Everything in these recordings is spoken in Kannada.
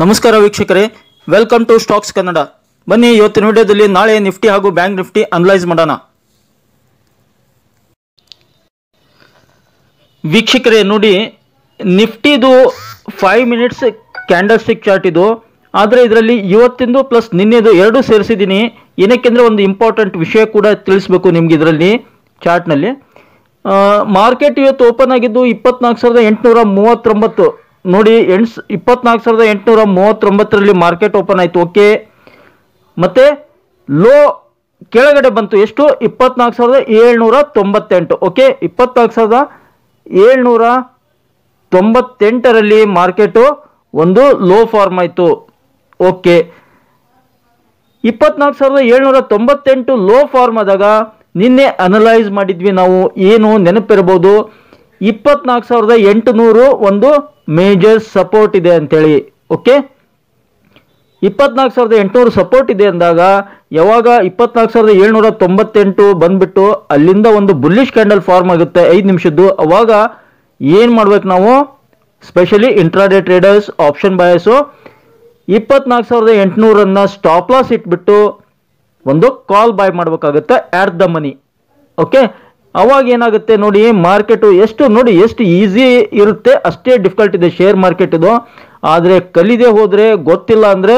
ನಮಸ್ಕಾರ ವೀಕ್ಷಕರೇ, ವೆಲ್ಕಮ್ ಟು ಸ್ಟಾಕ್ಸ್ ಕನ್ನಡ. ಬನ್ನಿ ಇವತ್ತಿನ ವಿಡಿಯೋದಲ್ಲಿ ನಾಳೆ ನಿಫ್ಟಿ ಹಾಗೂ ಬ್ಯಾಂಕ್ ನಿಫ್ಟಿ ಅನಲೈಸ್ ಮಾಡೋಣ. ವೀಕ್ಷಕರೇ ನೋಡಿ, ನಿಫ್ಟಿದು 5 ಮಿನಿಟ್ಸ್ ಕ್ಯಾಂಡಲ್ ಸ್ಟಿಕ್ ಚಾರ್ಟ್ ಇದು. ಆದರೆ ಇದರಲ್ಲಿ ಇವತ್ತಿಂದು ಪ್ಲಸ್ ನಿನ್ನೆದು ಎರಡು ಸೇರಿಸಿದ್ದೀನಿ. ಏನಕ್ಕೆಂದರೆ ಒಂದು ಇಂಪಾರ್ಟೆಂಟ್ ವಿಷಯ ಕೂಡ ತಿಳಿಸ್ಬೇಕು ನಿಮ್ಗೆ ಇದರಲ್ಲಿ ಚಾರ್ಟ್ನಲ್ಲಿ. ಮಾರ್ಕೆಟ್ ಇವತ್ತು ಓಪನ್ ಆಗಿದ್ದು 24,839 ನೋಡಿ. 24,839ರಲ್ಲಿ ಮಾರ್ಕೆಟ್ ಓಪನ್ ಆಯಿತು. ಓಕೆ, ಮತ್ತೆ ಲೋ ಕೆಳಗಡೆ ಬಂತು ಎಷ್ಟು? 24,798. ಓಕೆ, 24,798ರಲ್ಲಿ ಮಾರ್ಕೆಟು ಒಂದು ಲೋ ಫಾರ್ಮ್ ಆಯಿತು. ಓಕೆ, 24,798 ಲೋ ಫಾರ್ಮ್ ಆದಾಗ ನಿನ್ನೆ ಅನಲೈಸ್ ಮಾಡಿದ್ವಿ ನಾವು. ಏನು ನೆನಪಿರ್ಬೋದು, 24,800 ಒಂದು ಮೇಜರ್ ಸಪೋರ್ಟ್ ಇದೆ ಅಂತೇಳಿ. ಓಕೆ, 24,800 ಸಪೋರ್ಟ್ ಇದೆ ಅಂದಾಗ ಯಾವಾಗ 24,798 ಬಂದ್ಬಿಟ್ಟು ಅಲ್ಲಿಂದ ಒಂದು ಬುಲ್ಲಿಶ್ ಕ್ಯಾಂಡಲ್ ಫಾರ್ಮ್ ಆಗುತ್ತೆ 5 ನಿಮಿಷದ್ದು. ಅವಾಗ ಏನು ಮಾಡ್ಬೇಕು ನಾವು, specially intraday traders, option buyers 24,800 stop loss ಇಟ್ಬಿಟ್ಟು ಒಂದು ಕಾಲ್ ಬಾಯ್ ಮಾಡಬೇಕಾಗುತ್ತೆ ಆಟ್ ದ ಮನಿ. ಓಕೆ, ಅವಾಗ ಏನಾಗುತ್ತೆ ನೋಡಿ, ಮಾರ್ಕೆಟು ಎಷ್ಟು ಈಸಿ ಇರುತ್ತೆ ಅಷ್ಟೇ ಡಿಫಿಕಲ್ಟ್ ಇದೆ ಶೇರ್ ಮಾರ್ಕೆಟ್ ಇದು. ಆದರೆ ಕಲಿದೇ ಹೋದರೆ, ಗೊತ್ತಿಲ್ಲ ಅಂದರೆ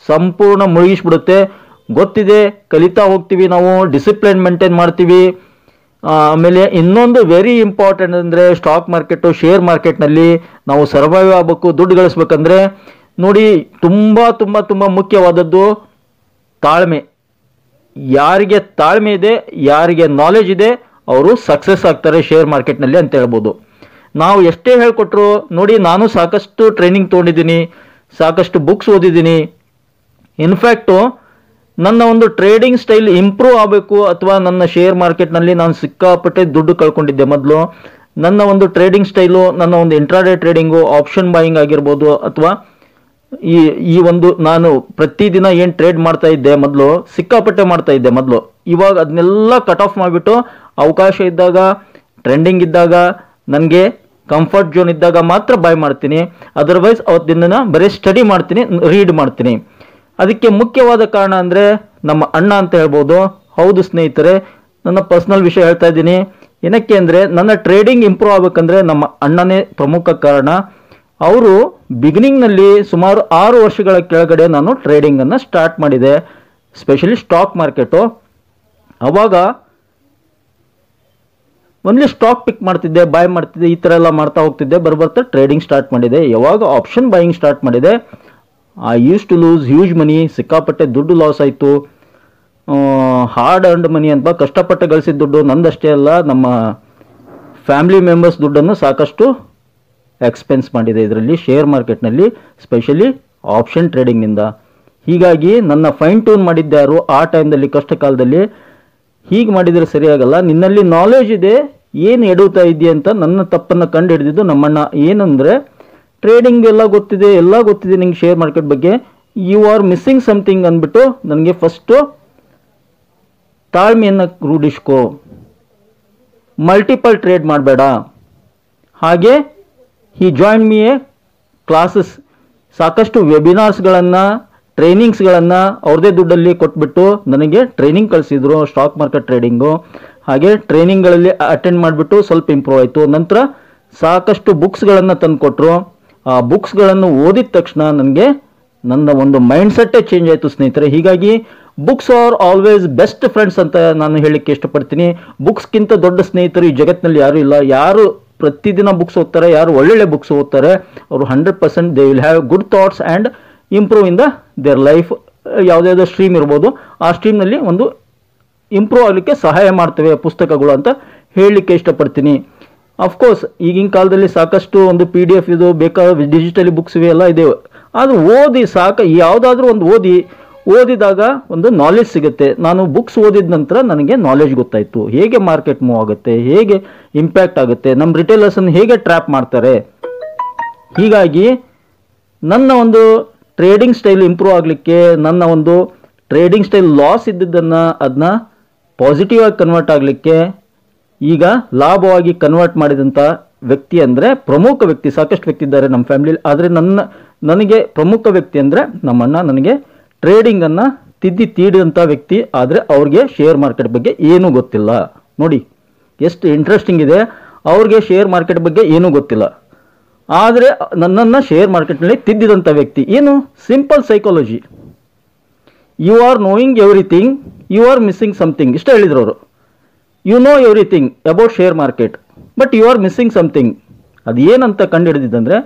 ಸಂಪೂರ್ಣ ಮುಳುಗಿಸ್ಬಿಡುತ್ತೆ. ಗೊತ್ತಿದೆ, ಕಲಿತಾ ಹೋಗ್ತೀವಿ ನಾವು, ಡಿಸಿಪ್ಲಿನ್ ಮೇಂಟೈನ್ ಮಾಡ್ತೀವಿ. ಆಮೇಲೆ ಇನ್ನೊಂದು ವೆರಿ ಇಂಪಾರ್ಟೆಂಟ್ ಅಂದರೆ ಸ್ಟಾಕ್ ಮಾರ್ಕೆಟು, ಶೇರ್ ಮಾರ್ಕೆಟ್ನಲ್ಲಿ ನಾವು ಸರ್ವೈವ್ ಆಗಬೇಕು, ದುಡ್ಡು ಗಳಿಸ್ಬೇಕಂದ್ರೆ ನೋಡಿ, ತುಂಬ ತುಂಬ ತುಂಬ ಮುಖ್ಯವಾದದ್ದು ತಾಳ್ಮೆ. ಯಾರಿಗೆ ತಾಳ್ಮೆ ಇದೆ, ಯಾರಿಗೆ ನಾಲೆಜ್ ಇದೆ, ಅವರು ಸಕ್ಸಸ್ ಆಗ್ತಾರೆ ಶೇರ್ ಮಾರ್ಕೆಟ್ನಲ್ಲಿ ಅಂತ ಹೇಳ್ಬೋದು. ನಾವು ಎಷ್ಟೇ ಹೇಳ್ಕೊಟ್ರು ನೋಡಿ, ನಾನು ಸಾಕಷ್ಟು ಟ್ರೈನಿಂಗ್ ತೊಗೊಂಡಿದ್ದೀನಿ, ಸಾಕಷ್ಟು ಬುಕ್ಸ್ ಓದಿದ್ದೀನಿ. ಇನ್ಫ್ಯಾಕ್ಟು ನನ್ನ ಒಂದು ಟ್ರೇಡಿಂಗ್ ಸ್ಟೈಲ್ ಇಂಪ್ರೂವ್ ಆಗಬೇಕು, ಅಥವಾ ನನ್ನ ಶೇರ್ ಮಾರ್ಕೆಟ್ನಲ್ಲಿ ನಾನು ಸಿಕ್ಕಾಪಟ್ಟೆ ದುಡ್ಡು ಕಳ್ಕೊಂಡಿದ್ದೆ ಮೊದಲು. ನನ್ನ ಒಂದು ಟ್ರೇಡಿಂಗ್ ಸ್ಟೈಲು, ನನ್ನ ಒಂದು ಇಂಟ್ರಾಡೇ ಟ್ರೇಡಿಂಗು, ಆಪ್ಷನ್ ಬಾಯಿಂಗ್ ಆಗಿರ್ಬೋದು, ಅಥವಾ ಈ ಒಂದು ನಾನು ಪ್ರತಿದಿನ ಏನು ಟ್ರೇಡ್ ಮಾಡ್ತಾ ಇದ್ದೆ ಮೊದಲು, ಸಿಕ್ಕಾಪಟ್ಟೆ ಮಾಡ್ತಾ ಇದ್ದೆ ಮೊದಲು. ಇವಾಗ ಅದನ್ನೆಲ್ಲ ಕಟ್ ಆಫ್ ಮಾಡಿಬಿಟ್ಟು ಅವಕಾಶ ಇದ್ದಾಗ, ಟ್ರೆಂಡಿಂಗ್ ಇದ್ದಾಗ, ನನಗೆ ಕಂಫರ್ಟ್ ಝೋನ್ ಇದ್ದಾಗ ಮಾತ್ರ ಬೈ ಮಾಡ್ತೀನಿ. ಅದರ್ವೈಸ್ ಅವತ್ತಿನ ಬರೀ ಸ್ಟಡಿ ಮಾಡ್ತೀನಿ, ರೀಡ್ ಮಾಡ್ತೀನಿ. ಅದಕ್ಕೆ ಮುಖ್ಯವಾದ ಕಾರಣ ಅಂದರೆ ನಮ್ಮ ಅಣ್ಣ ಅಂತ ಹೇಳ್ಬೋದು. ಹೌದು ಸ್ನೇಹಿತರೆ, ನನ್ನ ಪರ್ಸ್ನಲ್ ವಿಷಯ ಹೇಳ್ತಾ ಇದ್ದೀನಿ. ಏನಕ್ಕೆ ಅಂದರೆ ನನ್ನ ಟ್ರೇಡಿಂಗ್ ಇಂಪ್ರೂವ್ ಆಗಬೇಕಂದ್ರೆ ನಮ್ಮ ಅಣ್ಣನೇ ಪ್ರಮುಖ ಕಾರಣ. ಅವರು ಬಿಗಿನಿಂಗ್ನಲ್ಲಿ ಸುಮಾರು 6 ವರ್ಷಗಳ ಕೆಳಗಡೆ ನಾನು ಟ್ರೇಡಿಂಗನ್ನು ಸ್ಟಾರ್ಟ್ ಮಾಡಿದೆ, ಸ್ಪೆಷಲಿ ಸ್ಟಾಕ್ ಮಾರ್ಕೆಟು. ಅವಾಗ ಓನ್ಲಿ ಸ್ಟಾಕ್ ಪಿಕ್ ಮಾಡ್ತಿದ್ದೆ, ಬಾಯ್ ಮಾಡ್ತಿದ್ದೆ, ಈ ಥರ ಎಲ್ಲ ಮಾಡ್ತಾ ಹೋಗ್ತಿದ್ದೆ. ಬರ್ತಾ ಟ್ರೇಡಿಂಗ್ ಸ್ಟಾರ್ಟ್ ಮಾಡಿದೆ. ಯಾವಾಗ ಆಪ್ಷನ್ ಬಾಯಿಂಗ್ ಸ್ಟಾರ್ಟ್ ಮಾಡಿದೆ, I use to lose huge money. ಸಿಕ್ಕಾಪಟ್ಟೆ ದುಡ್ಡು ಲಾಸ್ ಆಯಿತು. ಹಾರ್ಡ್ ಅರ್ನ್ಡ್ ಮನಿ ಅಂತ ಕಷ್ಟಪಟ್ಟು ಗಳಿಸಿದ ದುಡ್ಡು ನಂದಷ್ಟೇ ಅಲ್ಲ, ನಮ್ಮ ಫ್ಯಾಮಿಲಿ ಮೆಂಬರ್ಸ್ ದುಡ್ಡನ್ನು ಸಾಕಷ್ಟು ಎಕ್ಸ್ಪೆನ್ಸ್ ಮಾಡಿದೆ ಇದರಲ್ಲಿ, ಶೇರ್ ಮಾರ್ಕೆಟ್ನಲ್ಲಿ, ಸ್ಪೆಷಲಿ ಆಪ್ಷನ್ ಟ್ರೇಡಿಂಗ್ನಿಂದ. ಹೀಗಾಗಿ ನನ್ನ ಫೈನ್ ಟ್ಯೂನ್ ಮಾಡಿದ್ದ್ಯಾರು ಆ ಟೈಮ್ದಲ್ಲಿ, ಕಷ್ಟ ಕಾಲದಲ್ಲಿ. ಹೀಗೆ ಮಾಡಿದರೆ ಸರಿಯಾಗಲ್ಲ. ನಿನ್ನಲ್ಲಿ ನಾಲೆಜ್ ಇದೆ, ಏನು ಎಡುತ್ತಾ ಇದೆಯಾ ಅಂತ ನನ್ನ ತಪ್ಪನ್ನು ಕಂಡು ಹಿಡಿದಿದ್ದು ನಮ್ಮಣ್ಣ. ಏನಂದರೆ ಟ್ರೇಡಿಂಗ್ ಎಲ್ಲ ಗೊತ್ತಿದೆ ನಿಂಗೆ ಶೇರ್ ಮಾರ್ಕೆಟ್ ಬಗ್ಗೆ, ಯು ಆರ್ ಮಿಸ್ಸಿಂಗ್ ಸಮಥಿಂಗ್ ಅಂದ್ಬಿಟ್ಟು ನನಗೆ ಫಸ್ಟು ತಾಳ್ಮೆಯನ್ನು ರೂಢಿಸ್ಕೋ, ಮಲ್ಟಿಪಲ್ ಟ್ರೇಡ್ ಮಾಡಬೇಡ. ಹಾಗೆ ಹಿ ಜಾಯಿನ್ ಮಿ ಎ ಕ್ಲಾಸಸ್, ಸಾಕಷ್ಟು ವೆಬಿನಾರ್ಸ್ಗಳನ್ನು, ಟ್ರೈನಿಂಗ್ಸ್ಗಳನ್ನು ಅವ್ರದೇ ದುಡ್ಡಲ್ಲಿ ಕೊಟ್ಬಿಟ್ಟು ನನಗೆ ಟ್ರೈನಿಂಗ್ ಕಳಿಸಿದ್ರು ಸ್ಟಾಕ್ ಮಾರ್ಕೆಟ್ ಟ್ರೇಡಿಂಗು. ಹಾಗೆ ಟ್ರೈನಿಂಗ್ಗಳಲ್ಲಿ ಅಟೆಂಡ್ ಮಾಡಿಬಿಟ್ಟು ಸ್ವಲ್ಪ ಇಂಪ್ರೂವ್ ಆಯಿತು. ನಂತರ ಸಾಕಷ್ಟು ಬುಕ್ಸ್ಗಳನ್ನು ತಂದು ಕೊಟ್ಟರು. ಆ ಬುಕ್ಸ್ಗಳನ್ನು ಓದಿದ ತಕ್ಷಣ ನನಗೆ ನನ್ನ ಒಂದು ಮೈಂಡ್ ಸೆಟ್ಟೇ ಚೇಂಜ್ ಆಯಿತು ಸ್ನೇಹಿತರೆ. ಹೀಗಾಗಿ books are always best friends ಅಂತ ನಾನು ಹೇಳಲಿಕ್ಕೆ ಇಷ್ಟಪಡ್ತೀನಿ. ಬುಕ್ಸ್ಗಿಂತ ದೊಡ್ಡ ಸ್ನೇಹಿತರು ಈ ಜಗತ್ತಿನಲ್ಲಿ ಯಾರೂ ಇಲ್ಲ. ಯಾರು ಪ್ರತಿದಿನ ಬುಕ್ಸ್ ಓದ್ತಾರೆ, ಯಾರು ಒಳ್ಳೊಳ್ಳೆ ಬುಕ್ಸ್ ಓದ್ತಾರೆ, ಅವರು 100% they will have good thoughts and improve in their life. ಯಾವುದ್ಯಾವುದೋ ಸ್ಟ್ರೀಮ್ ಇರ್ಬೋದು, ಆ ಸ್ಟ್ರೀಮ್ನಲ್ಲಿ ಒಂದು ಇಂಪ್ರೂವ್ ಆಗಲಿಕ್ಕೆ ಸಹಾಯ ಮಾಡ್ತವೆ ಪುಸ್ತಕಗಳು ಅಂತ ಹೇಳಲಿಕ್ಕೆ ಇಷ್ಟಪಡ್ತೀನಿ. ಅಫ್ಕೋರ್ಸ್ ಈಗಿನ ಕಾಲದಲ್ಲಿ ಸಾಕಷ್ಟು ಒಂದು PDF ಇದು ಬೇಕಾದ ಡಿಜಿಟಲಿ ಬುಕ್ಸ್ ಇವೆಲ್ಲ ಇದೆ. ಅದು ಓದಿ ಯಾವುದಾದ್ರೂ ಒಂದು ಓದಿದಾಗ ಒಂದು ನಾಲೆಜ್ ಸಿಗುತ್ತೆ. ನಾನು ಬುಕ್ಸ್ ಓದಿದ ನಂತರ ನನಗೆ ನಾಲೆಜ್ ಗೊತ್ತಾಯಿತು, ಹೇಗೆ ಮಾರ್ಕೆಟ್ ಮೂವ್ ಆಗುತ್ತೆ, ಹೇಗೆ ಇಂಪ್ಯಾಕ್ಟ್ ಆಗುತ್ತೆ, ನಮ್ಮ ರಿಟೇಲರ್ಸನ್ನು ಹೇಗೆ ಟ್ರ್ಯಾಪ್ ಮಾಡ್ತಾರೆ. ಹೀಗಾಗಿ ನನ್ನ ಒಂದು ಟ್ರೇಡಿಂಗ್ ಸ್ಟೈಲ್ ಇಂಪ್ರೂವ್ ಆಗಲಿಕ್ಕೆ, ನನ್ನ ಒಂದು ಟ್ರೇಡಿಂಗ್ ಸ್ಟೈಲ್ ಲಾಸ್ ಇದ್ದಿದ್ದನ್ನು ಅದನ್ನ ಪಾಸಿಟಿವ್ ಆಗಿ ಕನ್ವರ್ಟ್ ಆಗಲಿಕ್ಕೆ, ಈಗ ಲಾಭವಾಗಿ ಕನ್ವರ್ಟ್ ಮಾಡಿದಂಥ ವ್ಯಕ್ತಿ ಅಂದರೆ ಪ್ರಮುಖ ವ್ಯಕ್ತಿ, ಸಾಕಷ್ಟು ವ್ಯಕ್ತಿ ಇದ್ದಾರೆ ನಮ್ಮ ಫ್ಯಾಮಿಲಿಯಲ್ಲಿ. ಆದರೆ ನನಗೆ ಪ್ರಮುಖ ವ್ಯಕ್ತಿ ಅಂದರೆ ನಮ್ಮಣ್ಣ ನನಗೆ ಟ್ರೇಡಿಂಗನ್ನು ತಿದ್ದಿ ತೀಡಿದಂಥ ವ್ಯಕ್ತಿ. ಆದರೆ ಅವ್ರಿಗೆ ಶೇರ್ ಮಾರ್ಕೆಟ್ ಬಗ್ಗೆ ಏನೂ ಗೊತ್ತಿಲ್ಲ. ನೋಡಿ ಎಷ್ಟು ಇಂಟ್ರೆಸ್ಟಿಂಗ್ ಇದೆ. ಅವ್ರಿಗೆ ಶೇರ್ ಮಾರ್ಕೆಟ್ ಬಗ್ಗೆ ಏನೂ ಗೊತ್ತಿಲ್ಲ, ಆದರೆ ನನ್ನನ್ನು ಶೇರ್ ಮಾರ್ಕೆಟ್ನಲ್ಲಿ ತಿದ್ದಿದಂಥ ವ್ಯಕ್ತಿ. ಏನು? Simple psychology. You are knowing everything, you are missing something. ಇಷ್ಟ ಹೇಳಿದ್ರು ಅವರು. You know everything about share market but you are missing something. ಅದು ಏನಂತ ಕಂಡು ಹಿಡಿದಿದ್ದಂದರೆ,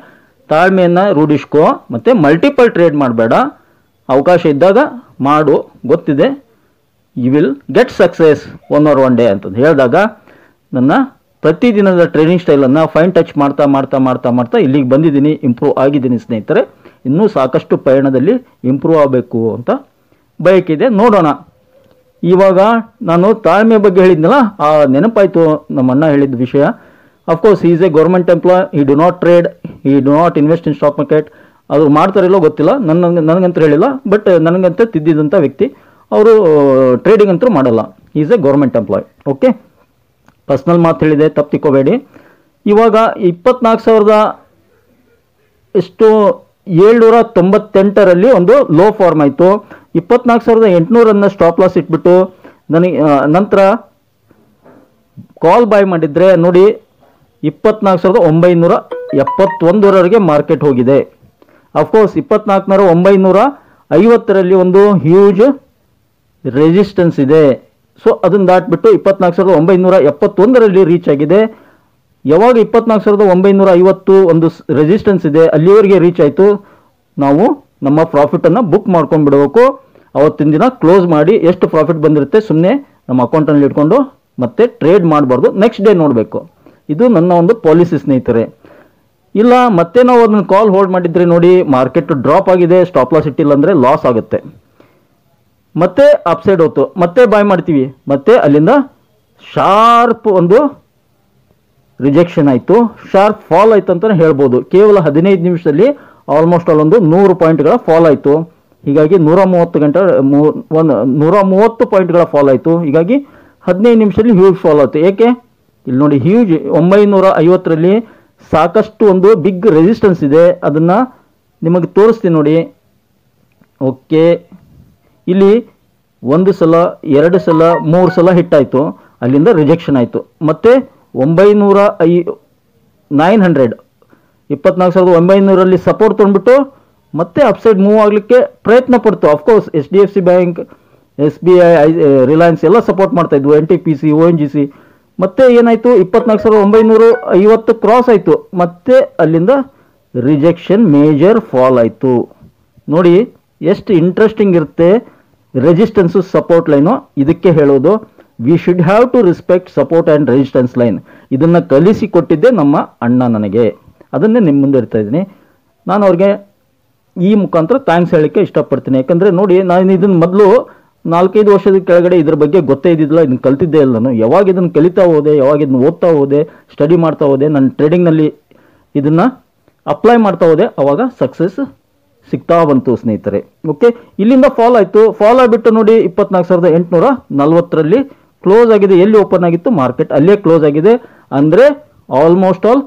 ತಾಳ್ಮೆಯನ್ನು ರೂಢಿಸ್ಕೋ ಮತ್ತು ಮಲ್ಟಿಪಲ್ ಟ್ರೇಡ್ ಮಾಡಬೇಡ. ಅವಕಾಶ ಇದ್ದಾಗ ಮಾಡು, ಗೊತ್ತಿದೆ you will get success one day ಅಂತಂದು ಹೇಳಿದಾಗ ನನ್ನ ಪ್ರತಿದಿನದ ಟ್ರೇಡಿಂಗ್ ಸ್ಟೈಲನ್ನು ಫೈನ್ ಟಚ್ ಮಾಡ್ತಾ ಮಾಡ್ತಾ ಮಾಡ್ತಾ ಮಾಡ್ತಾ ಇಲ್ಲಿಗೆ ಬಂದಿದ್ದೀನಿ, ಇಂಪ್ರೂವ್ ಆಗಿದ್ದೀನಿ ಸ್ನೇಹಿತರೆ. ಇನ್ನೂ ಸಾಕಷ್ಟು ಪಯಣದಲ್ಲಿ ಇಂಪ್ರೂವ್ ಆಗಬೇಕು ಅಂತ ಬಯಕಿದೆ. ನೋಡೋಣ. ಇವಾಗ ನಾನು ತಾಳ್ಮೆ ಬಗ್ಗೆ ಹೇಳಿದ್ನಲ್ಲ, ಆ ನೆನಪಾಯಿತು ನಮ್ಮಣ್ಣ ಹೇಳಿದ ವಿಷಯ. Of course is a government employee, he do not trade, he do not invest in stock market. ಅದು ಮಾಡ್ತಾರಿಲ್ಲೋ ಗೊತ್ತಿಲ್ಲ, ನನಗಂತೂ ಹೇಳಿಲ್ಲ, ಬಟ್ ನನಗಂತ ತಿದ್ದಿದಂಥ ವ್ಯಕ್ತಿ. ಅವರು ಟ್ರೇಡಿಂಗ್ ಅಂತೂ ಮಾಡಲ್ಲ. Is a government employee. Okay, personal ಮಾತು ಹೇಳಿದೆ, ತಪ್ಪು ತಿಕ್ಕೋಬೇಡಿ. ಇವಾಗ 24,798ರಲ್ಲಿ ಒಂದು ಲೋ ಫಾರ್ಮ್ ಆಯಿತು. 24,800 ಸ್ಟಾಪ್ ಲಾಸ್ ಇಟ್ಬಿಟ್ಟು ನನಗೆ ನಂತರ ಕಾಲ್ ಬಾಯ್ ಮಾಡಿದರೆ ನೋಡಿ 24,971ವರೆಗೆ ಮಾರ್ಕೆಟ್ ಹೋಗಿದೆ. ಅಫ್ಕೋರ್ಸ್ 24,950ರಲ್ಲಿ ಒಂದು ಹ್ಯೂಜ್ ರೆಸಿಸ್ಟೆನ್ಸ್ ಇದೆ. ಸೊ ಅದನ್ನು ದಾಟ್ಬಿಟ್ಟು 24,971ರಲ್ಲಿ ರೀಚ್ ಆಗಿದೆ. ಯಾವಾಗ 24,950 ಒಂದು ರೆಸಿಸ್ಟೆನ್ಸ್ ಇದೆ ಅಲ್ಲಿವರೆಗೆ ರೀಚ್ ಆಯಿತು, ನಾವು ನಮ್ಮ ಪ್ರಾಫಿಟನ್ನು ಬುಕ್ ಮಾಡ್ಕೊಂಡ್ಬಿಡಬೇಕು. ಅವತ್ತಿನ ದಿನ ಕ್ಲೋಸ್ ಮಾಡಿ ಎಷ್ಟು ಪ್ರಾಫಿಟ್ ಬಂದಿರುತ್ತೆ ಸುಮ್ಮನೆ ನಮ್ಮ ಅಕೌಂಟಲ್ಲಿ ಇಟ್ಕೊಂಡು ಮತ್ತೆ ಟ್ರೇಡ್ ಮಾಡಬಾರ್ದು, ನೆಕ್ಸ್ಟ್ ಡೇ ನೋಡಬೇಕು. ಇದು ನನ್ನ ಒಂದು ಪಾಲಿಸಿ ಸ್ನೇಹಿತರೆ. ಇಲ್ಲ ಮತ್ತೆ ನಾವು ಅದನ್ನು ಕಾಲ್ ಹೋಲ್ಡ್ ಮಾಡಿದರೆ ನೋಡಿ ಮಾರ್ಕೆಟ್ ಡ್ರಾಪ್ ಆಗಿದೆ, ಸ್ಟಾಪ್ ಲಾಸ್ ಇಟ್ಟಿಲ್ಲ ಅಂದರೆ ಲಾಸ್ ಆಗುತ್ತೆ. ಮತ್ತೆ ಅಪ್ಸೈಡ್ ಹೋಯ್ತು, ಮತ್ತೆ ಬಾಯ್ ಮಾಡ್ತೀವಿ, ಮತ್ತೆ ಅಲ್ಲಿಂದ ಶಾರ್ಪ್ ಒಂದು ರಿಜೆಕ್ಷನ್ ಆಯಿತು, ಶಾರ್ಪ್ ಫಾಲ್ ಆಯಿತು ಅಂತಲೇ ಹೇಳ್ಬೋದು. ಕೇವಲ 15 ನಿಮಿಷದಲ್ಲಿ ಆಲ್ಮೋಸ್ಟ್ ಅಲ್ಲೊಂದು 100 ಪಾಯಿಂಟ್ಗಳ ಫಾಲ್ ಆಯಿತು. ಹೀಗಾಗಿ 130 ಪಾಯಿಂಟ್ಗಳ ಫಾಲ್ ಆಯಿತು. ಹೀಗಾಗಿ 15 ನಿಮಿಷದಲ್ಲಿ ಹ್ಯೂಜ್ ಫಾಲ್ ಆಯಿತು. ಏಕೆ? ಇಲ್ಲಿ ನೋಡಿ, ಹ್ಯೂಜ್ 950ರಲ್ಲಿ ಸಾಕಷ್ಟು ಒಂದು ಬಿಗ್ ರೆಸಿಸ್ಟೆನ್ಸ್ ಇದೆ, ಅದನ್ನು ನಿಮಗೆ ತೋರಿಸ್ತೀನಿ ನೋಡಿ. ಓಕೆ, ಇಲ್ಲಿ 1 ಸಲ 2 ಸಲ 3 ಸಲ ಹಿಟ್ ಆಯಿತು, ಅಲ್ಲಿಂದ ರಿಜೆಕ್ಷನ್ ಆಯಿತು. ಮತ್ತು 24,900ರಲ್ಲಿ ಸಪೋರ್ಟ್ ತೊಗೊಂಡ್ಬಿಟ್ಟು ಮತ್ತೆ ಅಪ್ಸೈಡ್ ಮೂವ್ ಆಗಲಿಕ್ಕೆ ಪ್ರಯತ್ನ ಪಡ್ತು. Of course HDFC bank, SBI, Reliance ಎಲ್ಲ ಸಪೋರ್ಟ್ ಮಾಡ್ತಾ ಇದ್ವು, NTPC, ONGC. ಮತ್ತೆ ಏನಾಯಿತು, 24,950 ಕ್ರಾಸ್ ಆಯಿತು, ಮತ್ತೆ ಅಲ್ಲಿಂದ ರಿಜೆಕ್ಷನ್, ಮೇಜರ್ ಫಾಲ್ ಆಯಿತು. ನೋಡಿ ಎಷ್ಟು ಇಂಟ್ರೆಸ್ಟಿಂಗ್ ಇರುತ್ತೆ ರೆಸಿಸ್ಟೆನ್ಸು ಸಪೋರ್ಟ್ ಲೈನು. ಇದಕ್ಕೆ ಹೇಳೋದು we should have to respect support and resistance line. ಇದನ್ನು ಕಲಿಸಿಕೊಟ್ಟಿದ್ದೆ ನಮ್ಮ ಅಣ್ಣ ನನಗೆ, ಅದನ್ನೇ ನಿಮ್ಮ ಮುಂದೆ ಇರ್ತಾ ಇದ್ದೀನಿ. ನಾನು ಅವ್ರಿಗೆ ಈ ಮುಖಾಂತರ ಥ್ಯಾಂಕ್ಸ್ ಹೇಳಲಿಕ್ಕೆ ಇಷ್ಟಪಡ್ತೀನಿ. ಯಾಕಂದರೆ ನೋಡಿ, ನಾನು ಇದನ್ನು ಮೊದಲು 4-5 ವರ್ಷದ ಕೆಳಗಡೆ ಇದ್ರ ಬಗ್ಗೆ ಗೊತ್ತೇ ಇದ್ದಿದ್ದಿಲ್ಲ, ಇದನ್ನು ಕಲ್ತಿದ್ದೇ ಇಲ್ಲ ನಾನು. ಯಾವಾಗ ಇದನ್ನು ಕಲಿತಾ ಹೋದೆ, ಯಾವಾಗ ಇದನ್ನು ಓದ್ತಾ ಹೋದೆ, ಸ್ಟಡಿ ಮಾಡ್ತಾ ಹೋದೆ, ನನ್ನ ಟ್ರೇಡಿಂಗ್ನಲ್ಲಿ ಇದನ್ನು ಅಪ್ಲೈ ಮಾಡ್ತಾ ಹೋದೆ, ಆವಾಗ ಸಕ್ಸಸ್ ಸಿಗ್ತಾ ಬಂತು ಸ್ನೇಹಿತರೆ. ಓಕೆ, ಇಲ್ಲಿಂದ ಫಾಲ್ ಆಯಿತು. ಫಾಲ್ ಆಗಿಬಿಟ್ಟು ನೋಡಿ 24,840ರಲ್ಲಿ ಕ್ಲೋಸ್ ಆಗಿದೆ. ಎಲ್ಲಿ ಓಪನ್ ಆಗಿತ್ತು ಮಾರ್ಕೆಟ್ ಅಲ್ಲೇ ಕ್ಲೋಸ್ ಆಗಿದೆ. ಅಂದರೆ ಆಲ್ಮೋಸ್ಟ್ ಆಲ್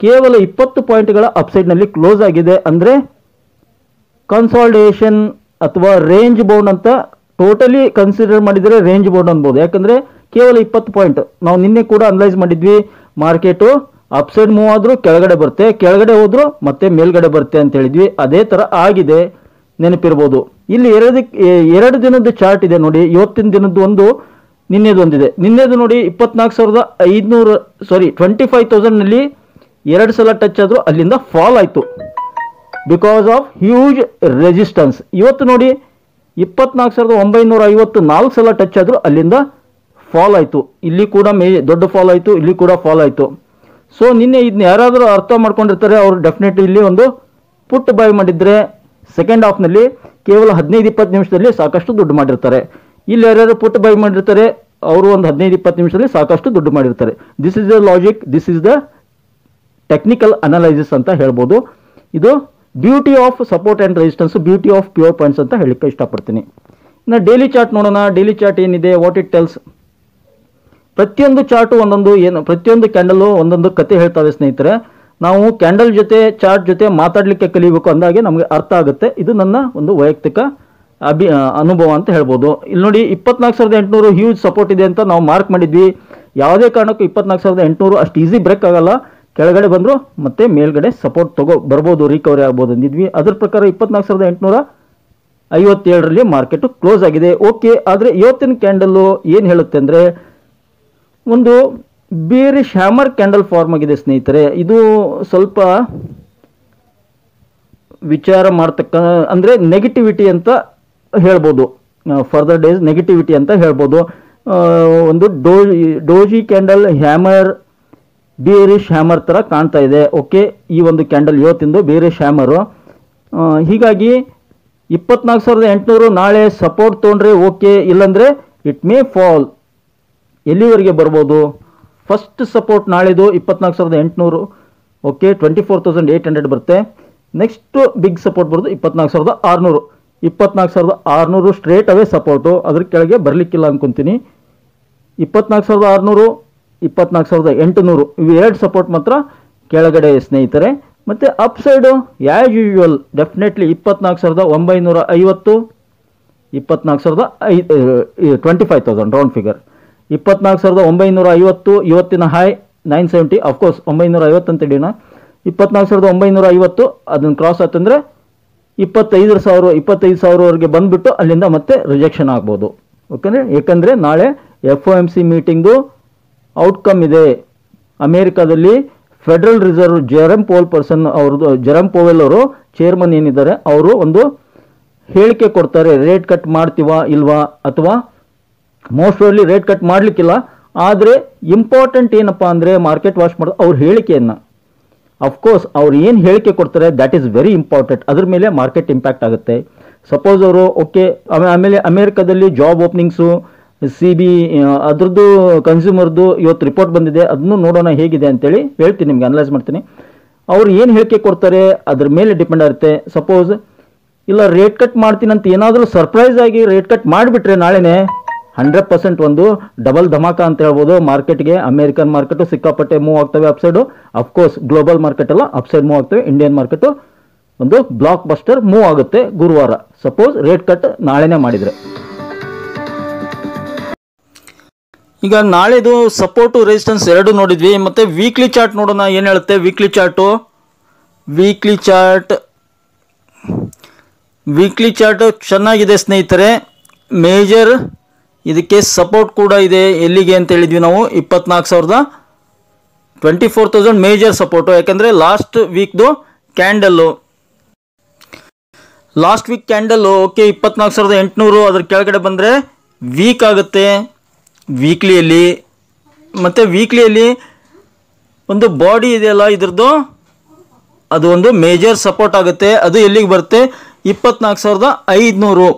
ಕೇವಲ 20 ಪಾಯಿಂಟ್ಗಳ ಅಪ್ಸೈಡ್ನಲ್ಲಿ ಕ್ಲೋಸ್ ಆಗಿದೆ. ಅಂದರೆ ಕನ್ಸಾಲಿಡೇಷನ್ ಅಥವಾ ರೇಂಜ್ ಬೌಂಡ್ ಅಂತ ಟೋಟಲಿ ಕನ್ಸಿಡರ್ ಮಾಡಿದರೆ ರೇಂಜ್ ಬೌಂಡ್ ಅನ್ಬೋದು. ಯಾಕಂದರೆ ಕೇವಲ 20 ಪಾಯಿಂಟ್. ನಾವು ನಿನ್ನೆ ಕೂಡ ಅನಲೈಸ್ ಮಾಡಿದ್ವಿ, ಮಾರ್ಕೆಟು ಅಪ್ಸೈಡ್ ಮೂವ್ ಆದರೂ ಕೆಳಗಡೆ ಬರುತ್ತೆ, ಕೆಳಗಡೆ ಹೋದ್ರು ಮತ್ತೆ ಮೇಲ್ಗಡೆ ಬರುತ್ತೆ ಅಂತ ಹೇಳಿದ್ವಿ. ಅದೇ ಥರ ಆಗಿದೆ, ನೆನಪಿರ್ಬೋದು. ಇಲ್ಲಿ 2 ದಿನದ ಚಾರ್ಟ್ ಇದೆ ನೋಡಿ. ಇವತ್ತಿನ ದಿನದ್ದು ಒಂದು, ನಿನ್ನೆದು ಒಂದಿದೆ. ನಿನ್ನೆದು ನೋಡಿ 25,000ನಲ್ಲಿ 2 ಸಲ ಟಚ್ ಆದರೂ ಅಲ್ಲಿಂದ ಫಾಲ್ ಆಯಿತು ಬಿಕಾಸ್ ಆಫ್ ಹ್ಯೂಜ್ ರೆಸಿಸ್ಟೆನ್ಸ್. ಇವತ್ತು ನೋಡಿ 24,950 4 ಸಲ ಟಚ್ ಆದರೂ ಅಲ್ಲಿಂದ ಫಾಲ್ ಆಯಿತು. ಇಲ್ಲಿ ಕೂಡ ದೊಡ್ಡ ಫಾಲ್ ಆಯಿತು, ಇಲ್ಲಿ ಕೂಡ ಫಾಲ್ ಆಯಿತು. ಸೊ ನಿನ್ನೆ ಇದನ್ನ ಯಾರಾದರೂ ಅರ್ಥ ಮಾಡ್ಕೊಂಡಿರ್ತಾರೆ, ಅವರು ಡೆಫಿನೆಟ್ಲಿ ಇಲ್ಲಿ ಒಂದು ಪುಟ್ ಬೈ ಮಾಡಿದರೆ ಸೆಕೆಂಡ್ ಹಾಫ್ನಲ್ಲಿ ಕೇವಲ 15-20 ನಿಮಿಷದಲ್ಲಿ ಸಾಕಷ್ಟು ದುಡ್ಡು ಮಾಡಿರ್ತಾರೆ. ಇಲ್ಲಿ ಯಾರ್ಯಾರು ಪುಟ್ ಬೈ ಮಾಡಿರ್ತಾರೆ ಅವರು ಒಂದು 15-20 ನಿಮಿಷದಲ್ಲಿ ಸಾಕಷ್ಟು ದುಡ್ಡು ಮಾಡಿರ್ತಾರೆ. This is the logic, this is the technical analysis ಅಂತ ಹೇಳ್ಬೋದು. ಇದು beauty of support and resistance, beauty of pure points ಅಂತ ಹೇಳಲಿಕ್ಕೆ ಇಷ್ಟಪಡ್ತೀನಿ. ಇನ್ನು ಡೈಲಿ ಚಾರ್ಟ್ ನೋಡೋಣ. ಡೈಲಿ ಚಾರ್ಟ್ ಏನಿದೆ, ವಾಟ್ ಇಟ್ ಟೆಲ್ಸ್. ಪ್ರತಿಯೊಂದು ಚಾರ್ಟು ಒಂದೊಂದು ಪ್ರತಿಯೊಂದು ಕ್ಯಾಂಡಲು ಒಂದೊಂದು ಕತೆ ಹೇಳ್ತವೆ ಸ್ನೇಹಿತರೆ. ನಾವು ಕ್ಯಾಂಡಲ್ ಜೊತೆ ಚಾರ್ಟ್ ಜೊತೆ ಮಾತಾಡಲಿಕ್ಕೆ ಕಲಿಬೇಕು ಅಂದಾಗೆ ನಮಗೆ ಅರ್ಥ ಆಗುತ್ತೆ. ಇದು ನನ್ನ ಒಂದು ವೈಯಕ್ತಿಕ ಅನುಭವ ಅಂತ ಹೇಳ್ಬೋದು. ಇಲ್ಲಿ ನೋಡಿ 24,800 ಹ್ಯೂಜ್ ಸಪೋರ್ಟ್ ಇದೆ ಅಂತ ನಾವು ಮಾರ್ಕ್ ಮಾಡಿದ್ವಿ. ಯಾವುದೇ ಕಾರಣಕ್ಕೂ 24,800 ಅಷ್ಟು ಈಸಿ ಬ್ರೇಕ್ ಆಗಲ್ಲ. ಕೆಳಗಡೆ ಬಂದರೂ ಮತ್ತೆ ಮೇಲ್ಗಡೆ ಸಪೋರ್ಟ್ ಬರ್ಬೋದು, ರಿಕವರಿ ಆಗ್ಬೋದು ಅಂದಿದ್ವಿ. ಅದ್ರ ಪ್ರಕಾರ 24,857ರಲ್ಲಿ ಮಾರ್ಕೆಟು ಕ್ಲೋಸ್ ಆಗಿದೆ. ಓಕೆ, ಆದರೆ ಇವತ್ತಿನ ಕ್ಯಾಂಡಲ್ಲು ಏನು ಹೇಳುತ್ತೆ ಅಂದರೆ ಒಂದು ಬೇರಿಶ್ ಹ್ಯಾಮರ್ ಕ್ಯಾಂಡಲ್ ಫಾರ್ಮ್ ಆಗಿದೆ ಸ್ನೇಹಿತರೆ. ಇದು ಸ್ವಲ್ಪ ವಿಚಾರ ಮಾಡ್ತಕ್ಕ ಅಂದರೆ ನೆಗೆಟಿವಿಟಿ ಅಂತ ಹೇಳ್ಬೋದು, ಫರ್ದರ್ ಡೇಸ್ ನೆಗೆಟಿವಿಟಿ ಅಂತ ಹೇಳ್ಬೋದು. ಒಂದು doji candle hammer, bearish hammer ಥರ ಕಾಣ್ತಾ ಇದೆ. ಓಕೆ, ಈ ಒಂದು ಕ್ಯಾಂಡಲ್ ಇವತ್ತಿಂದು ಬೇರಿಶ್ ಹ್ಯಾಮರು. ಹೀಗಾಗಿ 24,800 ನಾಳೆ ಸಪೋರ್ಟ್ ತೊಗೊಂಡ್ರೆ ಓಕೆ, ಇಲ್ಲಾಂದರೆ ಇಟ್ ಮೇ ಫಾಲ್. ಎಲ್ಲಿವರೆಗೆ ಬರ್ಬೋದು? ಫಸ್ಟ್ ಸಪೋರ್ಟ್ ನಾಳೆದು 24,800. ಓಕೆ, 24,800 ಬರುತ್ತೆ. ನೆಕ್ಸ್ಟ್ ಬಿಗ್ ಸಪೋರ್ಟ್ ಬರೋದು 24,600. 24,600 ಸ್ಟ್ರೇಟ್ ಅವೇ ಸಪೋರ್ಟು, ಅದ್ರ ಕೆಳಗೆ ಬರಲಿಕ್ಕಿಲ್ಲ ಅನ್ಕೊಂತೀನಿ. 24,600, 24,800 ಇವು ಎರಡು ಸಪೋರ್ಟ್ ಮಾತ್ರ ಕೆಳಗಡೆ ಸ್ನೇಹಿತರೆ. ಮತ್ತು up side as usual definitely 24,950, 25,000 round figure. 24,950 ಇವತ್ತಿನ ಹೈ 970, ಅಫ್ಕೋರ್ಸ್ 950 ಅಂತ ಹಿಡಿಯೋಣ. 24,950 ಅದನ್ನು ಕ್ರಾಸ್ ಆಯ್ತಂದರೆ 25,000ವರೆಗೆ ಬಂದುಬಿಟ್ಟು ಅಲ್ಲಿಂದ ಮತ್ತೆ ರಿಜೆಕ್ಷನ್ ಆಗ್ಬೋದು. ಓಕೆನೆ, ಯಾಕಂದರೆ ನಾಳೆ FOMC ಮೀಟಿಂಗ್ದು ಔಟ್ಕಮ್ ಇದೆ. ಅಮೇರಿಕಾದಲ್ಲಿ ಫೆಡರಲ್ ರಿಸರ್ವ್ ಜೆರಮ್ ಪೋವೆಲ್ ಅವರು ಚೇರ್ಮನ್ ಏನಿದ್ದಾರೆ ಅವರು ಒಂದು ಹೇಳಿಕೆ ಕೊಡ್ತಾರೆ. ರೇಟ್ ಕಟ್ ಮಾಡ್ತೀವಾ ಇಲ್ವಾ, ಅಥವಾ ಮೋಸ್ಟ್ ವೇರ್ಲಿ ರೇಟ್ ಕಟ್ ಮಾಡಲಿಕ್ಕಿಲ್ಲ. ಆದರೆ ಇಂಪಾರ್ಟೆಂಟ್ ಏನಪ್ಪ ಅಂದರೆ ಮಾರ್ಕೆಟ್ ವಾಚ್ ಮಾಡೋದು ಅವ್ರ ಹೇಳಿಕೆಯನ್ನು. ಅಫ್ಕೋರ್ಸ್ ಅವ್ರು ಏನು ಹೇಳಿಕೆ ಕೊಡ್ತಾರೆ ದ್ಯಾಟ್ ಈಸ್ ವೆರಿ ಇಂಪಾರ್ಟೆಂಟ್. ಅದ್ರ ಮೇಲೆ ಮಾರ್ಕೆಟ್ ಇಂಪ್ಯಾಕ್ಟ್ ಆಗುತ್ತೆ. ಸಪೋಸ್ ಅವರು ಓಕೆ, ಆಮೇಲೆ ಅಮೇರಿಕಾದಲ್ಲಿ ಜಾಬ್ ಓಪನಿಂಗ್ಸು, CB ಅದ್ರದ್ದು ಕನ್ಸ್ಯೂಮರ್ದು ಇವತ್ತು ರಿಪೋರ್ಟ್ ಬಂದಿದೆ, ಅದನ್ನು ನೋಡೋಣ ಹೇಗಿದೆ ಅಂತೇಳಿ ಹೇಳ್ತೀನಿ, ನಿಮ್ಗೆ ಅನಲೈಸ್ ಮಾಡ್ತೀನಿ. ಅವ್ರು ಏನು ಹೇಳಿಕೆ ಕೊಡ್ತಾರೆ ಅದ್ರ ಮೇಲೆ ಡಿಪೆಂಡ್ ಆಗುತ್ತೆ. ಸಪೋಸ್ ಇಲ್ಲ ರೇಟ್ ಕಟ್ ಮಾಡ್ತೀನಿ ಅಂತ ಏನಾದರೂ ಸರ್ಪ್ರೈಸ್ ಆಗಿ ರೇಟ್ ಕಟ್ ಮಾಡಿಬಿಟ್ರೆ ನಾಳೆನೇ 100% ಒಂದು ಡಬಲ್ ಧಮಾಕ ಅಂತ ಹೇಳ್ಬೋದು ಮಾರ್ಕೆಟ್ಗೆ. ಅಮೇರಿಕನ್ ಮಾರ್ಕೆಟು ಸಿಕ್ಕಾಪಟ್ಟೆ ಮೂವ್ ಆಗ್ತವೆ ಅಪ್ಸೈಡು. ಅಫ್ಕೋರ್ಸ್ ಗ್ಲೋಬಲ್ ಮಾರ್ಕೆಟ್ ಎಲ್ಲ ಅಪ್ಸೈಡ್ ಮೂವ್ ಆಗ್ತವೆ. ಇಂಡಿಯನ್ ಮಾರ್ಕೆಟು ಒಂದು ಬ್ಲಾಕ್ ಬಸ್ಟರ್ ಮೂವ್ ಆಗುತ್ತೆ ಗುರುವಾರ, ಸಪೋಸ್ ರೇಟ್ ಕಟ್ ನಾಳೆನೇ ಮಾಡಿದರೆ. ಈಗ ನಾಳೆದು ಸಪೋರ್ಟು ರೆಸಿಸ್ಟೆನ್ಸ್ ಎರಡು ನೋಡಿದ್ವಿ. ಮತ್ತು ವೀಕ್ಲಿ ಚಾರ್ಟ್ ನೋಡೋಣ ಏನು ಹೇಳುತ್ತೆ. ವೀಕ್ಲಿ ಚಾರ್ಟು ಚೆನ್ನಾಗಿದೆ ಸ್ನೇಹಿತರೆ. ಮೇಜರ್ ಇದಕ್ಕೆ ಸಪೋರ್ಟ್ ಕೂಡ ಇದೆ. ಎಲ್ಲಿಗೆ ಅಂತ ಹೇಳಿದ್ವಿ ನಾವು 24,000 ಮೇಜರ್ ಸಪೋರ್ಟು. ಯಾಕಂದರೆ ಲಾಸ್ಟ್ ವೀಕ್ ಕ್ಯಾಂಡಲ್ಲು ಓಕೆ 24,800 ಅದ್ರ ಕೆಳಗಡೆ ಬಂದರೆ ವೀಕ್ ಆಗುತ್ತೆ ವೀಕ್ಲಿಯಲ್ಲಿ. ಮತ್ತು ವೀಕ್ಲಿಯಲ್ಲಿ ಒಂದು ಬಾಡಿ ಇದೆಯಲ್ಲ ಇದ್ರದ್ದು, ಅದು ಒಂದು ಮೇಜರ್ ಸಪೋರ್ಟ್ ಆಗುತ್ತೆ. ಅದು ಎಲ್ಲಿಗೆ ಬರುತ್ತೆ 24,500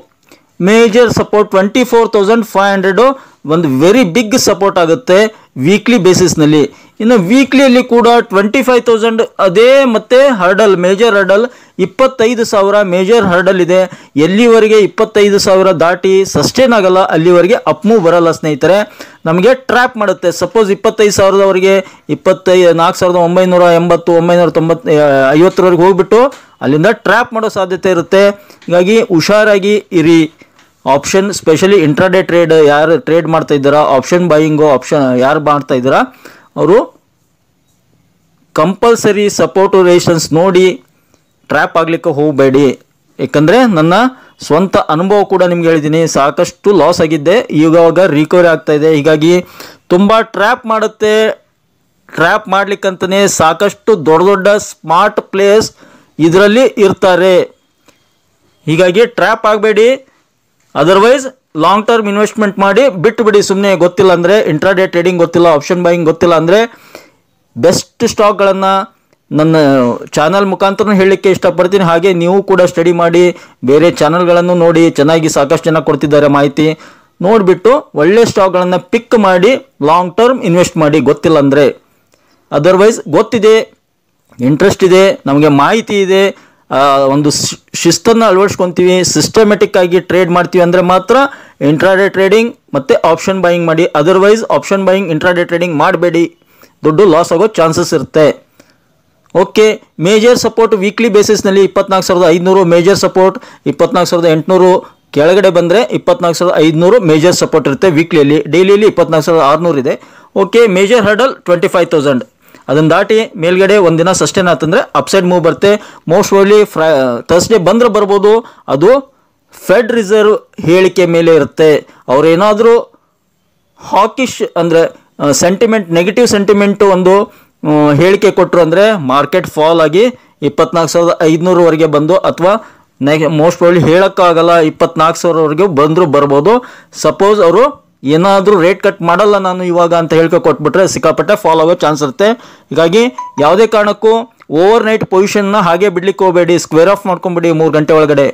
ಮೇಜರ್ ಸಪೋರ್ಟ್. 24,500 ಒಂದು ವೆರಿ ಬಿಗ್ ಸಪೋರ್ಟ್ ಆಗುತ್ತೆ ವೀಕ್ಲಿ ಬೇಸಿಸ್ನಲ್ಲಿ. ಇನ್ನು ವೀಕ್ಲಿಯಲ್ಲಿ ಕೂಡ 25,000 ಅದೇ ಮತ್ತೆ hurdle, major hurdle 25,000 major hurdle ಇದೆ. ಎಲ್ಲಿವರೆಗೆ 25,000 ದಾಟಿ ಸಸ್ಟೇನ್ ಆಗಲ್ಲ ಅಲ್ಲಿವರೆಗೆ ಅಪ್ ಮೂವ್ ಬರಲ್ಲ ಸ್ನೇಹಿತರೆ, ನಮಗೆ ಟ್ರ್ಯಾಪ್ ಮಾಡುತ್ತೆ. ಸಪೋಸ್ 25,000ವರೆಗೆ 24,980 950ವರೆಗೆ ಹೋಗ್ಬಿಟ್ಟು ಅಲ್ಲಿಂದ ಟ್ರ್ಯಾಪ್ ಮಾಡೋ ಸಾಧ್ಯತೆ ಇರುತ್ತೆ. ಹೀಗಾಗಿ ಹುಷಾರಾಗಿ ಇರಿ. ಆಪ್ಷನ್ ಸ್ಪೆಷಲಿ ಇಂಟ್ರಾಡೇ ಟ್ರೇಡ್ ಯಾರು ಟ್ರೇಡ್ ಮಾಡ್ತಾ ಇದ್ದಾರಾ, ಆಪ್ಷನ್ ಬೈಯಿಂಗು ಯಾರು ಮಾಡ್ತಾ ಇದ್ದಾರಾ ಅವರು ಕಂಪಲ್ಸರಿ ಸಪೋರ್ಟು ರೆಸಿಸ್ಟೆನ್ಸ್ ನೋಡಿ ಟ್ರ್ಯಾಪ್ ಆಗಲಿಕ್ಕೆ ಹೋಗಬೇಡಿ. ಯಾಕಂದರೆ ನನ್ನ ಸ್ವಂತ ಅನುಭವ ಕೂಡ ನಿಮ್ಗೆ ಹೇಳಿದ್ದೀನಿ, ಸಾಕಷ್ಟು ಲಾಸ್ ಆಗಿದ್ದೆ, ಇವಾಗ ರಿಕವರಿ ಆಗ್ತಾ ಇದೆ. ಹೀಗಾಗಿ ತುಂಬ ಟ್ರ್ಯಾಪ್ ಮಾಡುತ್ತೆ. ಟ್ರ್ಯಾಪ್ ಮಾಡಲಿಕ್ಕಂತಲೇ ಸಾಕಷ್ಟು ದೊಡ್ಡ ದೊಡ್ಡ ಸ್ಮಾರ್ಟ್ ಪ್ಲೇಯರ್ಸ್ ಇದರಲ್ಲಿ ಇರ್ತಾರೆ. ಹೀಗಾಗಿ ಟ್ರ್ಯಾಪ್ ಆಗಬೇಡಿ. ಅದರ್ವೈಸ್ ಲಾಂಗ್ ಟರ್ಮ್ ಇನ್ವೆಸ್ಟ್ಮೆಂಟ್ ಮಾಡಿ ಬಿಟ್ಟುಬಿಡಿ. ಸುಮ್ಮನೆ ಗೊತ್ತಿಲ್ಲ ಅಂದರೆ, ಇಂಟ್ರಾಡೇ ಟ್ರೇಡಿಂಗ್ ಗೊತ್ತಿಲ್ಲ, ಆಪ್ಷನ್ ಬೈಯಿಂಗ್ ಗೊತ್ತಿಲ್ಲ ಅಂದರೆ ಬೆಸ್ಟ್ ಸ್ಟಾಕ್ಗಳನ್ನು ನನ್ನ ಚಾನಲ್ ಮುಖಾಂತರ ಹೇಳಲಿಕ್ಕೆ ಇಷ್ಟಪಡ್ತೀನಿ. ಹಾಗೆ ನೀವು ಕೂಡ ಸ್ಟಡಿ ಮಾಡಿ, ಬೇರೆ ಚಾನಲ್ಗಳನ್ನು ನೋಡಿ, ಚೆನ್ನಾಗಿ ಸಾಕಷ್ಟು ಜನ ಕೊಡ್ತಿದ್ದಾರೆ ಮಾಹಿತಿ, ನೋಡಿಬಿಟ್ಟು ಒಳ್ಳೆ ಸ್ಟಾಕ್ಗಳನ್ನು ಪಿಕ್ ಮಾಡಿ ಲಾಂಗ್ ಟರ್ಮ್ ಇನ್ವೆಸ್ಟ್ ಮಾಡಿ ಗೊತ್ತಿಲ್ಲ ಅಂದರೆ. ಅದರ್ವೈಸ್ ಗೊತ್ತಿದೆ, ಇಂಟ್ರೆಸ್ಟ್ ಇದೆ, ನಮಗೆ ಮಾಹಿತಿ ಇದೆ, ಒಂದು ಶಿಸ್ತನ್ನು ಅಳವಡಿಸ್ಕೊತೀವಿ, ಸಿಸ್ಟಮೆಟಿಕ್ ಆಗಿ ಟ್ರೇಡ್ ಮಾಡ್ತೀವಿ ಅಂದರೆ ಮಾತ್ರ ಇಂಟ್ರಾಡೇ ಟ್ರೇಡಿಂಗ್ ಮತ್ತು ಆಪ್ಷನ್ ಬೈಯಿಂಗ್ ಮಾಡಿ. Otherwise option buying intraday trading ಮಾಡಬೇಡಿ, ದುಡ್ಡು ಲಾಸ್ ಆಗೋ ಚಾನ್ಸಸ್ ಇರುತ್ತೆ. ಓಕೆ, ಮೇಜರ್ ಸಪೋರ್ಟ್ ವೀಕ್ಲಿ ಬೇಸಿಸ್ನಲ್ಲಿ 24,500 ಮೇಜರ್ ಸಪೋರ್ಟ್, 24,800 ಕೆಳಗಡೆ ಬಂದರೆ 24,500 ಮೇಜರ್ ಸಪೋರ್ಟ್ ಇರುತ್ತೆ ವೀಕ್ಲಿಯಲ್ಲಿ. ಡೈಲಿಯಲ್ಲಿ 24,600 ಇದೆ. Okay, major hurdle 25,000. ಅದನ್ನು ದಾಟಿ ಮೇಲ್ಗಡೆ ಒಂದಿನ ಸಸ್ಟೇನ್ ಆತಂದರೆ ಅಪ್ಸೈಡ್ ಮೂವ್ ಬರುತ್ತೆ. ಮೋಸ್ಟ್ ಓನ್ಲಿ ಥರ್ಸ್ಡೇ ಬಂದರೆ ಬರ್ಬೋದು. ಅದು ಫೆಡ್ ರಿಸರ್ವ್ ಹೇಳಿಕೆ ಮೇಲೆ ಇರುತ್ತೆ. ಅವರೇನಾದರೂ ಹಾಕಿಶ್ ಅಂದರೆ ಸೆಂಟಿಮೆಂಟ್, ನೆಗೆಟಿವ್ ಸೆಂಟಿಮೆಂಟು ಒಂದು ಹೇಳಿಕೆ ಕೊಟ್ಟರು ಅಂದರೆ ಮಾರ್ಕೆಟ್ ಫಾಲ್ ಆಗಿ 24,500ವರೆಗೆ ಬಂದು, ಅಥವಾ ಮೋಸ್ಟ್ ಪ್ರಾಬ್ಲಿ ಹೇಳೋಕ್ಕಾಗಲ್ಲ 24,000ವರೆಗೆ ಬಂದರೂ ಬರ್ಬೋದು. ಸಪೋಸ್ ಅವರು ಏನಾದರೂ ರೇಟ್ ಕಟ್ ಮಾಡಲ್ಲ ನಾನು ಇವಾಗ ಅಂತ ಹೇಳಿಕೆ ಕೊಟ್ಬಿಟ್ರೆ ಸಿಕ್ಕಾಪಟ್ಟೆ ಫಾಲ್ ಆಗೋ ಚಾನ್ಸ್ ಇರುತ್ತೆ. ಹೀಗಾಗಿ ಯಾವುದೇ ಕಾರಣಕ್ಕೂ ಓವರ್ ನೈಟ್ ಪೊಸಿಷನ್ನ ಹಾಗೆ ಬಿಡ್ಲಿಕ್ಕೆ ಹೋಗಬೇಡಿ, ಸ್ಕ್ವೇರ್ ಆಫ್ ಮಾಡ್ಕೊಂಬಿಡಿ 3 ಗಂಟೆ ಒಳಗಡೆ.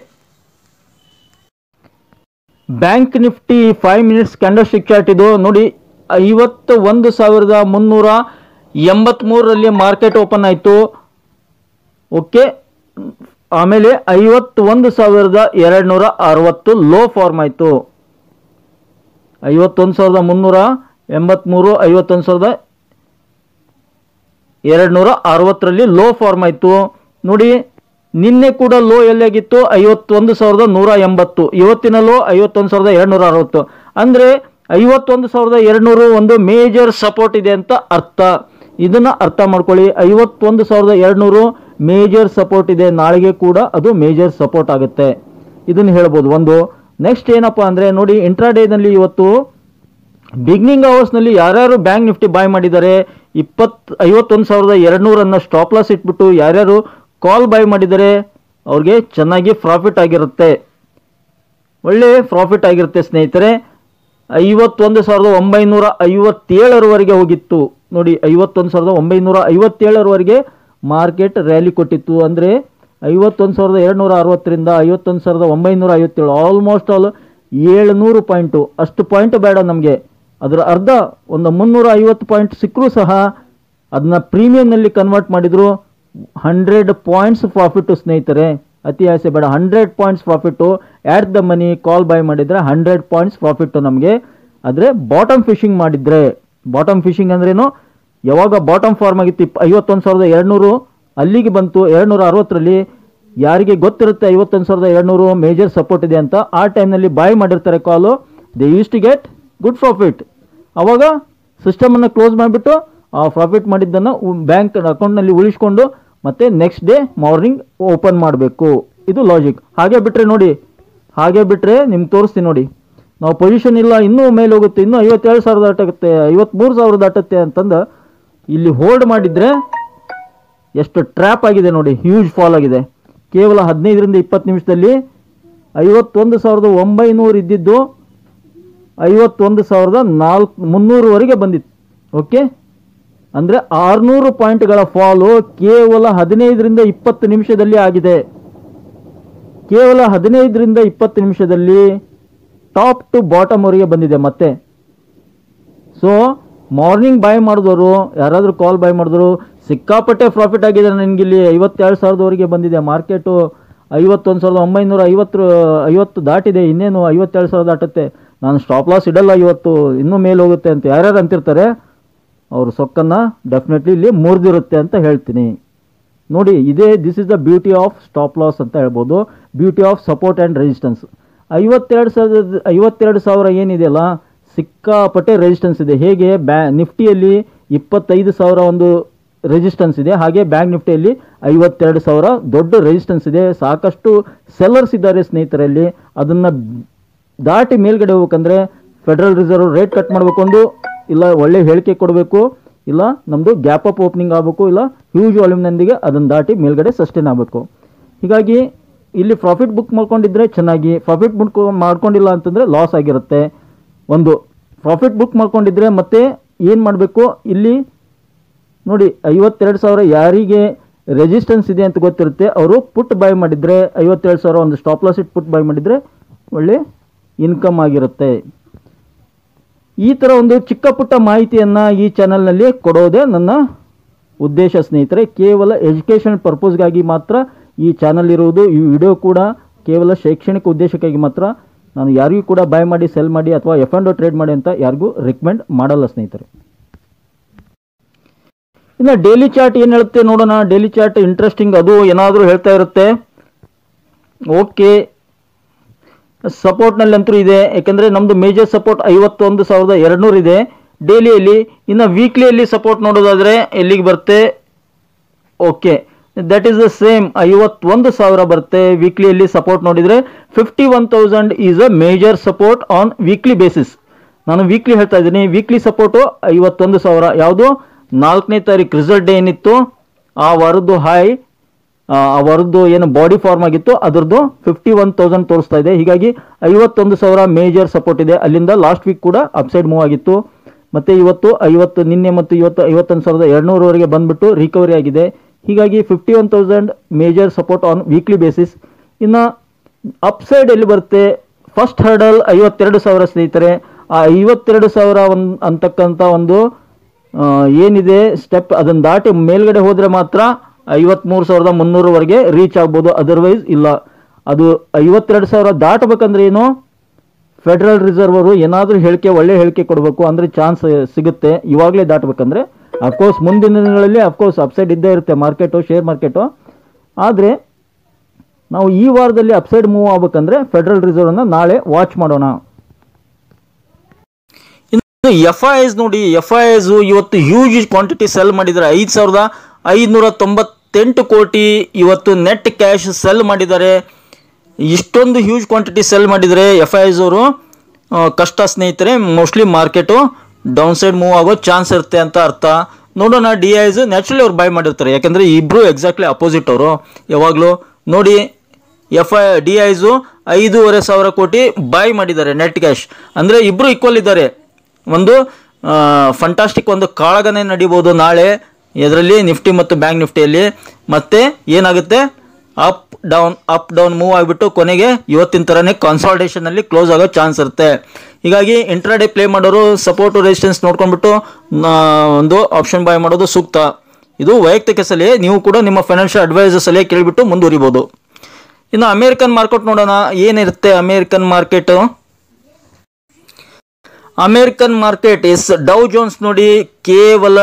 Bank Nifty 5 minutes candle stick chart ಇದು ನೋಡಿ. 51,383ರಲ್ಲಿ ಮಾರ್ಕೆಟ್ ಓಪನ್ ಆಯಿತು. ಓಕೆ, ಆಮೇಲೆ 51,260 ಲೋ ಫಾರ್ಮ್ ಆಯಿತು. 51,383, 51,260ರಲ್ಲಿ ಲೋ ಫಾರ್ಮ್ ಆಯಿತು ನೋಡಿ. ನಿನ್ನೆ ಕೂಡ ಲೋ ಎಲ್ಲಿಯಾಗಿತ್ತು? 51,180. ಇವತ್ತಿನ ಲೋ 51,260. ಅಂದರೆ 51,200 ಒಂದು ಮೇಜರ್ ಸಪೋರ್ಟ್ ಇದೆ ಅಂತ ಅರ್ಥ. ಇದನ್ನು ಅರ್ಥ ಮಾಡ್ಕೊಳ್ಳಿ. 51,200 ಮೇಜರ್ ಸಪೋರ್ಟ್ ಇದೆ. ನಾಳೆಗೆ ಕೂಡ ಅದು ಮೇಜರ್ ಸಪೋರ್ಟ್ ಆಗುತ್ತೆ, ಇದನ್ನು ಹೇಳ್ಬೋದು. ಒಂದು ನೆಕ್ಸ್ಟ್ ಏನಪ್ಪ ಅಂದರೆ ನೋಡಿ, ಇಂಟ್ರಾಡೇನಲ್ಲಿ ಇವತ್ತು ಬಿಗ್ನಿಂಗ್ ಅವರ್ಸ್ನಲ್ಲಿ ಯಾರ್ಯಾರು ಬ್ಯಾಂಕ್ ನಿಫ್ಟಿ ಬಾಯ್ ಮಾಡಿದ್ದಾರೆ 51,200 ಸ್ಟಾಪ್ ಲಾಸ್ ಇಟ್ಬಿಟ್ಟು ಯಾರ್ಯಾರು ಕಾಲ್ ಬೈ ಮಾಡಿದರೆ ಅವ್ರಿಗೆ ಚೆನ್ನಾಗಿ ಪ್ರಾಫಿಟ್ ಆಗಿರುತ್ತೆ, ಒಳ್ಳೆ ಪ್ರಾಫಿಟ್ ಆಗಿರುತ್ತೆ ಸ್ನೇಹಿತರೆ. 51,957ವರೆಗೆ ಹೋಗಿತ್ತು ನೋಡಿ. 51,957ವರೆಗೆ ಮಾರ್ಕೆಟ್ ರ್ಯಾಲಿ ಕೊಟ್ಟಿತ್ತು. ಅಂದರೆ 51,260ರಿಂದ 51,957, ಆಲ್ಮೋಸ್ಟ್ ಆಲ್ 700 ಪಾಯಿಂಟು. ಅಷ್ಟು ಪಾಯಿಂಟ್ ಬೇಡ ನಮಗೆ, ಅದರ ಅರ್ಧ ಒಂದು 350 ಪಾಯಿಂಟ್ ಸಿಕ್ಕರೂ ಸಹ ಅದನ್ನ ಪ್ರೀಮಿಯಂನಲ್ಲಿ ಕನ್ವರ್ಟ್ ಮಾಡಿದ್ರು 100 ಪಾಯಿಂಟ್ಸ್ ಪ್ರಾಫಿಟ್ಟು ಸ್ನೇಹಿತರೆ. ಅತಿ ಆಸೆ ಬೇಡ, 100 points profit. At the money call by ಮಾಡಿದರೆ 100 ಪಾಯಿಂಟ್ಸ್ ಪ್ರಾಫಿಟ್ಟು ನಮಗೆ. ಆದರೆ ಬಾಟಮ್ ಫಿಶಿಂಗ್ ಮಾಡಿದರೆ, ಬಾಟಮ್ ಫಿಶಿಂಗ್ ಅಂದ್ರೇನು, ಯಾವಾಗ ಬಾಟಮ್ ಫಾರ್ಮ್ ಆಗಿತ್ತು 51,200 ಅಲ್ಲಿಗೆ ಬಂತು 260ರಲ್ಲಿ. ಯಾರಿಗೆ ಗೊತ್ತಿರುತ್ತೆ 51,200 ಮೇಜರ್ ಸಪೋರ್ಟ್ ಇದೆ ಅಂತ, ಆ ಟೈಮ್ನಲ್ಲಿ ಬಾಯ್ ಮಾಡಿರ್ತಾರೆ call, they use to get good profit. ಆವಾಗ ಸಿಸ್ಟಮನ್ನು ಕ್ಲೋಸ್ ಮಾಡಿಬಿಟ್ಟು ಆ ಪ್ರಾಫಿಟ್ ಮಾಡಿದ್ದನ್ನು ಬ್ಯಾಂಕ್ ಅಕೌಂಟ್ನಲ್ಲಿ ಉಳಿಸ್ಕೊಂಡು ಮತ್ತೆ ನೆಕ್ಸ್ಟ್ ಡೇ ಮಾರ್ನಿಂಗ್ ಓಪನ್ ಮಾಡಬೇಕು. ಇದು ಲಾಜಿಕ್. ಹಾಗೆ ಬಿಟ್ಟರೆ ನೋಡಿ, ಹಾಗೆ ಬಿಟ್ಟರೆ ನಿಮ್ಗೆ ತೋರಿಸ್ತೀನಿ ನೋಡಿ, ನಾವು ಪೊಸಿಷನ್ ಇಲ್ಲ ಇನ್ನೂ ಮೇಲೆ ಹೋಗುತ್ತೆ, ಇನ್ನೂ 57,000 ದಾಟುತ್ತೆ, 53,000 ದಾಟುತ್ತೆ ಅಂತಂದು ಇಲ್ಲಿ ಹೋಲ್ಡ್ ಮಾಡಿದರೆ ಎಷ್ಟು ಟ್ರ್ಯಾಪ್ ಆಗಿದೆ ನೋಡಿ. ಹ್ಯೂಜ್ ಫಾಲ್ ಆಗಿದೆ. ಕೇವಲ 15ರಿಂದ 20 ನಿಮಿಷದಲ್ಲಿ 51,900 ಇದ್ದಿದ್ದು 51,300ವರೆಗೆ ಬಂದಿತ್ತು. ಓಕೆ, ಅಂದರೆ 600 ಪಾಯಿಂಟ್ಗಳ ಫಾಲು ಕೇವಲ 15ರಿಂದ 20 ನಿಮಿಷದಲ್ಲಿ ಆಗಿದೆ. ಕೇವಲ 15ರಿಂದ 20 ನಿಮಿಷದಲ್ಲಿ ಟಾಪ್ ಟು ಬಾಟಮ್ ವರೆಗೆ ಬಂದಿದೆ ಮತ್ತೆ. ಸೊ ಮಾರ್ನಿಂಗ್ ಬೈ ಮಾಡಿದವರು ಯಾರಾದರೂ ಕಾಲ್ ಬೈ ಮಾಡಿದ್ರು ಸಿಕ್ಕಾಪಟ್ಟೆ ಪ್ರಾಫಿಟ್ ಆಗಿದೆ. ನನಗಿಲ್ಲಿ 52,000ವರೆಗೆ ಬಂದಿದೆ ಮಾರ್ಕೆಟು. 51,950 ದಾಟಿದೆ. ಇನ್ನೇನು 57,000 ದಾಟುತ್ತೆ. ನಾನು ಸ್ಟಾಪ್ ಲಾಸ್ ಇಡಲ್ಲ ಇವತ್ತು, ಇನ್ನೂ ಮೇಲೆ ಹೋಗುತ್ತೆ ಅಂತ ಯಾರ್ಯಾರು ಅಂತಿರ್ತಾರೆ ಅವರು ಸೊಕ್ಕನ್ನು ಡೆಫಿನೆಟ್ಲಿ ಇಲ್ಲಿ ಮುರಿದಿರುತ್ತೆ ಅಂತ ಹೇಳ್ತೀನಿ ನೋಡಿ. ಇದೇ this is the beauty of stop loss ಅಂತ ಹೇಳ್ಬೋದು, beauty of support and resistance. 52,000 ಏನಿದೆಯಲ್ಲ ಸಿಕ್ಕಾಪಟ್ಟೆ ರೆಸಿಸ್ಟೆನ್ಸ್ ಇದೆ. ಹೇಗೆ ನಿಫ್ಟಿಯಲ್ಲಿ 25,000 ಒಂದು ರೆಸಿಸ್ಟೆನ್ಸ್ ಇದೆ, ಹಾಗೆ ಬ್ಯಾಂಕ್ ನಿಫ್ಟಿಯಲ್ಲಿ 52,000 ದೊಡ್ಡ ರೆಸಿಸ್ಟೆನ್ಸ್ ಇದೆ. ಸಾಕಷ್ಟು ಸೆಲ್ಲರ್ಸ್ ಇದ್ದಾರೆ ಸ್ನೇಹಿತರಲ್ಲಿ. ಅದನ್ನು ದಾಟಿ ಮೇಲ್ಗಡೆ ಹೋಗ್ಬೇಕಂದ್ರೆ ಫೆಡರಲ್ ರಿಸರ್ವ್ ರೇಟ್ ಕಟ್ ಮಾಡಬೇಕು, ಒಂದು ಇಲ್ಲ ಒಳ್ಳೆ ಹೇಳಿಕೆ ಕೊಡಬೇಕು, ಇಲ್ಲ ನಮ್ಮದು ಗ್ಯಾಪ್ ಅಪ್ ಓಪನಿಂಗ್ ಆಗಬೇಕು, ಇಲ್ಲ ಹ್ಯೂಜ್ ವಾಲ್ಯೂಮ್ನೊಂದಿಗೆ ಅದನ್ನು ದಾಟಿ ಮೇಲ್ಗಡೆ ಸಸ್ಟೇನ್ ಆಗಬೇಕು. ಹೀಗಾಗಿ ಇಲ್ಲಿ ಪ್ರಾಫಿಟ್ ಬುಕ್ ಮಾಡ್ಕೊಂಡಿದ್ರೆ ಚೆನ್ನಾಗಿ, ಪ್ರಾಫಿಟ್ ಬುಕ್ ಮಾಡ್ಕೊಂಡಿಲ್ಲ ಅಂತಂದರೆ ಲಾಸ್ ಆಗಿರುತ್ತೆ. ಒಂದು ಪ್ರಾಫಿಟ್ ಬುಕ್ ಮಾಡ್ಕೊಂಡಿದ್ರೆ ಮತ್ತೆ ಏನು ಮಾಡಬೇಕು, ಇಲ್ಲಿ ನೋಡಿ 52,000 ಯಾರಿಗೆ ರೆಸಿಸ್ಟೆನ್ಸ್ ಇದೆ ಅಂತ ಗೊತ್ತಿರುತ್ತೆ ಅವರು ಪುಟ್ ಬೈ ಮಾಡಿದರೆ 52,000 ಒಂದು ಸ್ಟಾಪ್ ಲಾಸ್ ಇಟ್ಟು ಪುಟ್ ಬೈ ಮಾಡಿದರೆ ಒಳ್ಳೆ ಇನ್ಕಮ್ ಆಗಿರುತ್ತೆ. ಈ ಥರ ಒಂದು ಚಿಕ್ಕ ಪುಟ್ಟ ಮಾಹಿತಿಯನ್ನು ಈ ಚಾನಲ್ನಲ್ಲಿ ಕೊಡೋದೇ ನನ್ನ ಉದ್ದೇಶ ಸ್ನೇಹಿತರೆ. ಕೇವಲ ಎಜುಕೇಷನ್ ಪರ್ಪಸ್ಗಾಗಿ ಮಾತ್ರ ಈ ಚಾನಲ್ ಇರುವುದು. ಈ ವಿಡಿಯೋ ಕೂಡ ಕೇವಲ ಶೈಕ್ಷಣಿಕ ಉದ್ದೇಶಕ್ಕಾಗಿ ಮಾತ್ರ. ನಾನು ಯಾರಿಗೂ ಕೂಡ ಬೈ ಮಾಡಿ ಸೆಲ್ ಮಾಡಿ ಅಥವಾ F&O ಟ್ರೇಡ್ ಮಾಡಿ ಅಂತ ಯಾರಿಗೂ ರೆಕಮೆಂಡ್ ಮಾಡಲ್ಲ ಸ್ನೇಹಿತರೆ. ಇನ್ನು ಡೈಲಿ ಚಾರ್ಟ್ ಏನು ಹೇಳುತ್ತೆ ನೋಡೋಣ. ಡೈಲಿ ಚಾರ್ಟ್ ಇಂಟ್ರೆಸ್ಟಿಂಗ್, ಅದು ಏನಾದರೂ ಹೇಳ್ತಾ ಇರುತ್ತೆ. ಓಕೆ, ಸಪೋರ್ಟ್ನಲ್ಲಿ ಅಂತೂ ಇದೆ, ಯಾಕೆಂದರೆ ನಮ್ಮದು ಮೇಜರ್ ಸಪೋರ್ಟ್ 51,200 ಇದೆ ಡೈಲಿಯಲ್ಲಿ. ಇನ್ನು ವೀಕ್ಲಿಯಲ್ಲಿ ಸಪೋರ್ಟ್ ನೋಡೋದಾದರೆ ಎಲ್ಲಿಗೆ ಬರುತ್ತೆ? Okay, that is the same 51,000 ಬರುತ್ತೆ ವೀಕ್ಲಿಯಲ್ಲಿ ಸಪೋರ್ಟ್ ನೋಡಿದರೆ. 51,000 is a major support on weekly basis. ನಾನು ವೀಕ್ಲಿ ಹೇಳ್ತಾ ಇದ್ದೀನಿ. Weekly support 51,000. ಯಾವುದು 4ನೇ ತಾರೀಕು ರಿಸಲ್ಟ್ ಡೇ ಏನಿತ್ತು ಆ ವಾರದ್ದು ಹೈ, ಆ ವಾರದ್ದು ಏನು ಬಾಡಿ ಫಾರ್ಮ್ ಆಗಿತ್ತು ಅದರದ್ದು 51,000 ತೋರಿಸ್ತಾ ಇದೆ. ಹೀಗಾಗಿ 51,000 ಮೇಜರ್ ಸಪೋರ್ಟ್ ಇದೆ. ಅಲ್ಲಿಂದ ಲಾಸ್ಟ್ ವೀಕ್ ಕೂಡ ಅಪ್ಸೈಡ್ ಮೂವ್ ಆಗಿತ್ತು. ಮತ್ತು ಇವತ್ತು ನಿನ್ನೆ ಮತ್ತು ಇವತ್ತು 51,200ವರೆಗೆ ಬಂದ್ಬಿಟ್ಟು ರಿಕವರಿ ಆಗಿದೆ. ಹೀಗಾಗಿ 51,000 major support on weekly basis. ಇನ್ನು ಅಪ್ಸೈಡ್ ಎಲ್ಲಿ ಬರುತ್ತೆ? ಫಸ್ಟ್ ಹರ್ಡಲ್ 52,000 ಸ್ನೇಹಿತರೆ. ಆ 52,000 ಅಂತಕ್ಕಂಥ ಒಂದು ಏನಿದೆ ಸ್ಟೆಪ್, ಅದನ್ನು ದಾಟಿ ಮೇಲ್ಗಡೆ ಹೋದರೆ ಮಾತ್ರ 53,300ವರೆಗೆ ರೀಚ್ ಆಗ್ಬೋದು, ಅದರ್ವೈಸ್ ಇಲ್ಲ. ಅದು 52,000 ದಾಟಬೇಕಂದ್ರೆ ಏನು, ಫೆಡರಲ್ ರಿಸರ್ವ್ ಅವರು ಏನಾದರೂ ಒಳ್ಳೆ ಹೇಳಿಕೆ ಕೊಡಬೇಕು, ಅಂದರೆ ಚಾನ್ಸ್ ಸಿಗುತ್ತೆ. ಇವಾಗಲೇ ದಾಟಬೇಕಂದ್ರೆ ಅಫ್ಕೋರ್ಸ್ ಮುಂದಿನ ದಿನಗಳಲ್ಲಿ ಅಫ್ಕೋರ್ಸ್ ಅಪ್ಸೈಡ್ ಇದ್ದೇ ಇರುತ್ತೆ ಮಾರ್ಕೆಟು, ಶೇರ್ ಮಾರ್ಕೆಟು. ಆದರೆ ನಾವು ಈ ವಾರದಲ್ಲಿ ಅಪ್ಸೈಡ್ ಮೂವ್ ಆಗ್ಬೇಕಂದ್ರೆ ಫೆಡರಲ್ ರಿಸರ್ವ್ನ ನಾಳೆ ವಾಚ್ ಮಾಡೋಣ. ಇನ್ನು FIIs ನೋಡಿ, FIIs ಇವತ್ತು ಹ್ಯೂಜ್ ಕ್ವಾಂಟಿಟಿ ಸೆಲ್ ಮಾಡಿದ್ದಾರೆ. 5,598 ಕೋಟಿ ಇವತ್ತು ನೆಟ್ ಕ್ಯಾಶ್ ಸೆಲ್ ಮಾಡಿದ್ದಾರೆ. ಇಷ್ಟೊಂದು ಹ್ಯೂಜ್ ಕ್ವಾಂಟಿಟಿ ಸೆಲ್ ಮಾಡಿದರೆ FIIs ಅವರು ಕಷ್ಟ ಸ್ನೇಹಿತರೆ. Mostly market down side move ಆಗೋ ಚಾನ್ಸ್ ಇರುತ್ತೆ ಅಂತ ಅರ್ಥ. ನೋಡೋಣ. DIs ನ್ಯಾಚುರಲಿ ಅವ್ರು ಬೈ ಮಾಡಿರ್ತಾರೆ, ಯಾಕಂದರೆ ಇಬ್ಬರು ಎಕ್ಸಾಕ್ಟ್ಲಿ ಅಪೋಸಿಟ್ ಅವರು ಯಾವಾಗಲೂ. ನೋಡಿ, DIs 5,500 ಕೋಟಿ ಬೈ ಮಾಡಿದ್ದಾರೆ ನೆಟ್ ಕ್ಯಾಶ್, ಅಂದರೆ ಇಬ್ಬರು ಈಕ್ವಲ್ ಇದ್ದಾರೆ. ಒಂದು ಫಂಟಾಸ್ಟಿಕ್ ಒಂದು ಕಾಳಗನೇ ನಡೀಬೋದು ನಾಳೆ ಇದರಲ್ಲಿ, ನಿಫ್ಟಿ ಮತ್ತು ಬ್ಯಾಂಕ್ ನಿಫ್ಟಿಯಲ್ಲಿ. ಮತ್ತೆ ಏನಾಗುತ್ತೆ, ಅಪ್ ಡೌನ್ ಮೂವ್ ಆಗಿಬಿಟ್ಟು ಕೊನೆಗೆ ಇವತ್ತಿನ ಥರನೇ ಕಾನ್ಸಾಲ್ಟೇಷನಲ್ಲಿ ಕ್ಲೋಸ್ ಆಗೋ ಚಾನ್ಸ್ ಇರುತ್ತೆ. ಹೀಗಾಗಿ ಇಂಟ್ರಾಡೇ ಪ್ಲೇ ಮಾಡೋರು ಸಪೋರ್ಟ್ ರೆಸಿಸ್ಟೆನ್ಸ್ ನೋಡ್ಕೊಂಡ್ಬಿಟ್ಟು ಒಂದು ಆಪ್ಷನ್ ಬೈ ಮಾಡೋದು ಸೂಕ್ತ. ಇದು ವೈಯಕ್ತಿಕ ಸಲಹೆ, ನೀವು ಕೂಡ ನಿಮ್ಮ ಫೈನಾನ್ಷಿಯಲ್ ಅಡ್ವೈಸರ್ ಸಲಹೆ ಕೇಳಿಬಿಟ್ಟು ಮುಂದುವರಿಬೋದು. ಇನ್ನು ಅಮೇರಿಕನ್ ಮಾರ್ಕೆಟ್ ನೋಡೋಣ, ಏನಿರುತ್ತೆ ಅಮೇರಿಕನ್ ಮಾರ್ಕೆಟ್. ಅಮೇರಿಕನ್ ಮಾರ್ಕೆಟ್ ಡೌ ಜೋನ್ಸ್ ನೋಡಿ ಕೇವಲ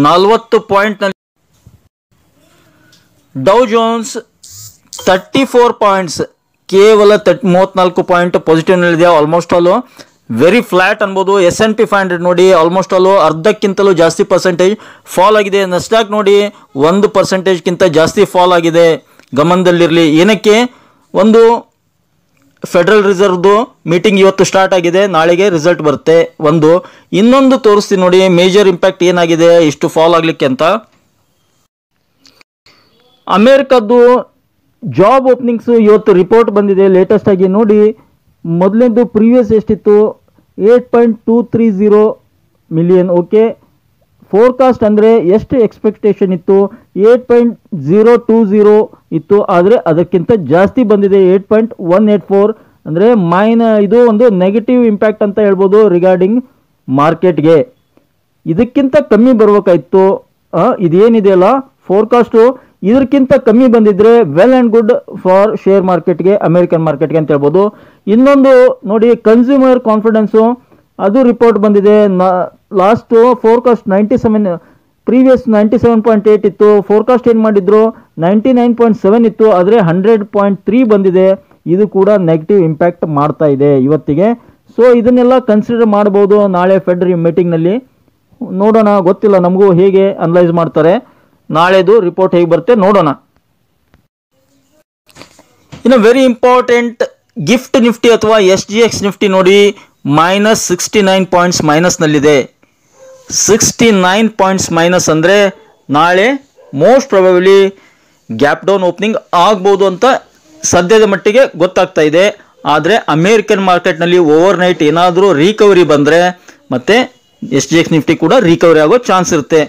40 ಪಾಯಿಂಟ್ನಲ್ಲಿ, ಡೌ ಜೋನ್ಸ್ 34 ಪಾಯಿಂಟ್ಸ್, ಕೇವಲ 34 ಪಾಯಿಂಟ್ ಪಾಸಿಟಿವ್ನಲ್ಲಿದೆ. ಆಲ್ಮೋಸ್ಟ್ ಆಲು ವೆರಿ ಫ್ಲಾಟ್ ಅನ್ಬೋದು. S&P 500 ನೋಡಿ ಆಲ್ಮೋಸ್ಟ್ ಆಲು ಅರ್ಧಕ್ಕಿಂತಲೂ ಜಾಸ್ತಿ ಪರ್ಸೆಂಟೇಜ್ ಫಾಲ್ ಆಗಿದೆ. ನಸ್ಡಾಕ್ ನೋಡಿ 1%ಗಿಂತ ಜಾಸ್ತಿ ಫಾಲ್ ಆಗಿದೆ. ಗಮನದಲ್ಲಿರಲಿ. ಏನಕ್ಕೆ? ಒಂದು ಫೆಡರಲ್ ರಿಸರ್ವ್ದು ಮೀಟಿಂಗ್ ಇವತ್ತು ಸ್ಟಾರ್ಟ್ ಆಗಿದೆ, ನಾಳೆಗೆ ರಿಸಲ್ಟ್ ಬರುತ್ತೆ. ಇನ್ನೊಂದು ತೋರಿಸ್ತೀನಿ ನೋಡಿ ಮೇಜರ್ ಇಂಪ್ಯಾಕ್ಟ್ ಏನಾಗಿದೆ ಇಷ್ಟು ಫಾಲ್ ಆಗಲಿಕ್ಕೆ ಅಂತ. ಅಮೇರಿಕದ್ದು ಜಾಬ್ ಓಪನಿಂಗ್ಸು ಇವತ್ತು ರಿಪೋರ್ಟ್ ಬಂದಿದೆ ಲೇಟೆಸ್ಟ್ ಆಗಿ. ನೋಡಿ, ಮೊದಲನೇದು ಪ್ರೀವಿಯಸ್ ಎಷ್ಟಿತ್ತು? 8.230 ಮಿಲಿಯನ್. ಓಕೆ, ಫೋರ್ಕಾಸ್ಟ್ ಅಂದರೆ ಎಷ್ಟು ಎಕ್ಸ್ಪೆಕ್ಟೇಷನ್ ಇತ್ತು? 8.020 ಇತ್ತು, ಆದರೆ ಅದಕ್ಕಿಂತ ಜಾಸ್ತಿ ಬಂದಿದೆ 8.184. ಅಂದರೆ ಇದು ಒಂದು ನೆಗೆಟಿವ್ ಇಂಪ್ಯಾಕ್ಟ್ ಅಂತ ಹೇಳ್ಬೋದು ರಿಗಾರ್ಡಿಂಗ್ ಮಾರ್ಕೆಟ್ಗೆ. ಇದಕ್ಕಿಂತ ಕಮ್ಮಿ ಬರಬೇಕಾಯಿತು. ಇದೇನಿದೆಯಲ್ಲ ಫೋರ್ಕಾಸ್ಟು, ಇದಕ್ಕಿಂತ ಕಮ್ಮಿ ಬಂದಿದ್ರೆ well and good for share ಮಾರ್ಕೆಟ್ಗೆ, ಅಮೇರಿಕನ್ ಮಾರ್ಕೆಟ್ಗೆ ಅಂತ ಹೇಳ್ಬೋದು. ಇನ್ನೊಂದು ನೋಡಿ, ಕನ್ಸ್ಯೂಮರ್ ಕಾನ್ಫಿಡೆನ್ಸು ಅದು ರಿಪೋರ್ಟ್ ಬಂದಿದೆ. ಲಾಸ್ಟು ಫೋರ್ಕಾಸ್ಟ್ 97, ಪ್ರೀವಿಯಸ್ 97.8 ಇತ್ತು. ಫೋರ್ಕಾಸ್ಟ್ ಏನು ಮಾಡಿದ್ರು 99.7 ಇತ್ತು, ಆದರೆ 100.3 ಬಂದಿದೆ. ಇದು ಕೂಡ ನೆಗೆಟಿವ್ ಇಂಪ್ಯಾಕ್ಟ್ ಮಾಡ್ತಾ ಇದೆ ಇವತ್ತಿಗೆ. ಸೊ ಇದನ್ನೆಲ್ಲ ಕನ್ಸಿಡರ್ ಮಾಡ್ಬೋದು ನಾಳೆ ಫೆಡ್ ಮೀಟಿಂಗ್ನಲ್ಲಿ. ನೋಡೋಣ, ಗೊತ್ತಿಲ್ಲ ನಮಗೂ ಹೇಗೆ ಅನಲೈಸ್ ಮಾಡ್ತಾರೆ, ನಾಳೆದು ರಿಪೋರ್ಟ್ ಹೇಗೆ ಬರುತ್ತೆ ನೋಡೋಣ. ಇನ್ನು ವೆರಿ ಇಂಪಾರ್ಟೆಂಟ್ ಗಿಫ್ಟ್ ನಿಫ್ಟಿ ಅಥವಾ SGX ನಿಫ್ಟಿ ನೋಡಿ -69 ಪಾಯಿಂಟ್ಸ್ ಮೈನಸ್ನಲ್ಲಿದೆ. 69 ಪಾಯಿಂಟ್ಸ್ ಮೈನಸ್ ಅಂದರೆ ನಾಳೆ ಮೋಸ್ಟ್ ಪ್ರೊಬೆಬಲಿ ಗ್ಯಾಪ್ ಡೌನ್ ಓಪನಿಂಗ್ ಆಗ್ಬೋದು ಅಂತ ಸದ್ಯದ ಮಟ್ಟಿಗೆ ಗೊತ್ತಾಗ್ತಾ ಇದೆ. ಆದರೆ ಅಮೇರಿಕನ್ ಮಾರ್ಕೆಟ್ನಲ್ಲಿ ಓವರ್ ನೈಟ್ ಏನಾದರೂ ರಿಕವರಿ ಬಂದರೆ ಮತ್ತೆ SGX ನಿಫ್ಟಿ ಕೂಡ ರಿಕವರಿ ಆಗೋ ಚಾನ್ಸ್ ಇರುತ್ತೆ.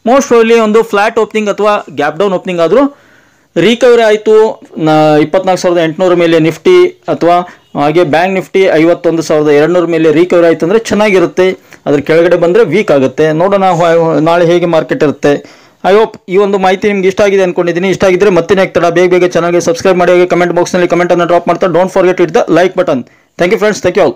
ಮೋಸ್ಟ್ ಪ್ರಾಬಬ್ಲಿ ಒಂದು ಫ್ಲಾಟ್ ಓಪನಿಂಗ್ ಅಥವಾ ಗ್ಯಾಪ್ ಡೌನ್ ಓಪನಿಂಗ್ ಆದರೂ ರಿಕವರಿ ಆಯಿತು 24,800 ಮೇಲೆ ನಿಫ್ಟಿ, ಅಥವಾ ಹಾಗೆ ಬ್ಯಾಂಕ್ ನಿಫ್ಟಿ 51,200 ಮೇಲೆ ರಿಕವರಿ ಆಯಿತು ಅಂದರೆ ಚೆನ್ನಾಗಿರುತ್ತೆ. ಅದ್ರ ಕೆಳಗಡೆ ಬಂದರೆ ವೀಕ್ ಆಗುತ್ತೆ. ನೋಡೋಣ ನಾಳೆ ಹೇಗೆ ಮಾರ್ಕೆಟ್ ಇರುತ್ತೆ. ಐ ಹೋಪ್ ಈ ಒಂದು ಮಾಹಿತಿ ನಿಮ್ಗೆ ಇಷ್ಟ ಆಗಿದೆ ಅನ್ಕೊಂಡಿದ್ದೀನಿ. ಇಷ್ಟ ಆಗಿದ್ರೆ ಮತ್ತೆ ಆಗ್ತಡ ಬೇಗ ಚಾನಲ್ಗೆ ಸಬ್ಸ್ಕ್ರೈಬ್ ಮಾಡಿ, ಕಮೆಂಟ್ ಬಾಕ್ಸ್ನಲ್ಲಿ ಕಮೆಂಟನ್ನು ಡ್ರಾಪ್ ಮಾಡ್ತಾ don't forget it the like button. Thank you friends, thank you all.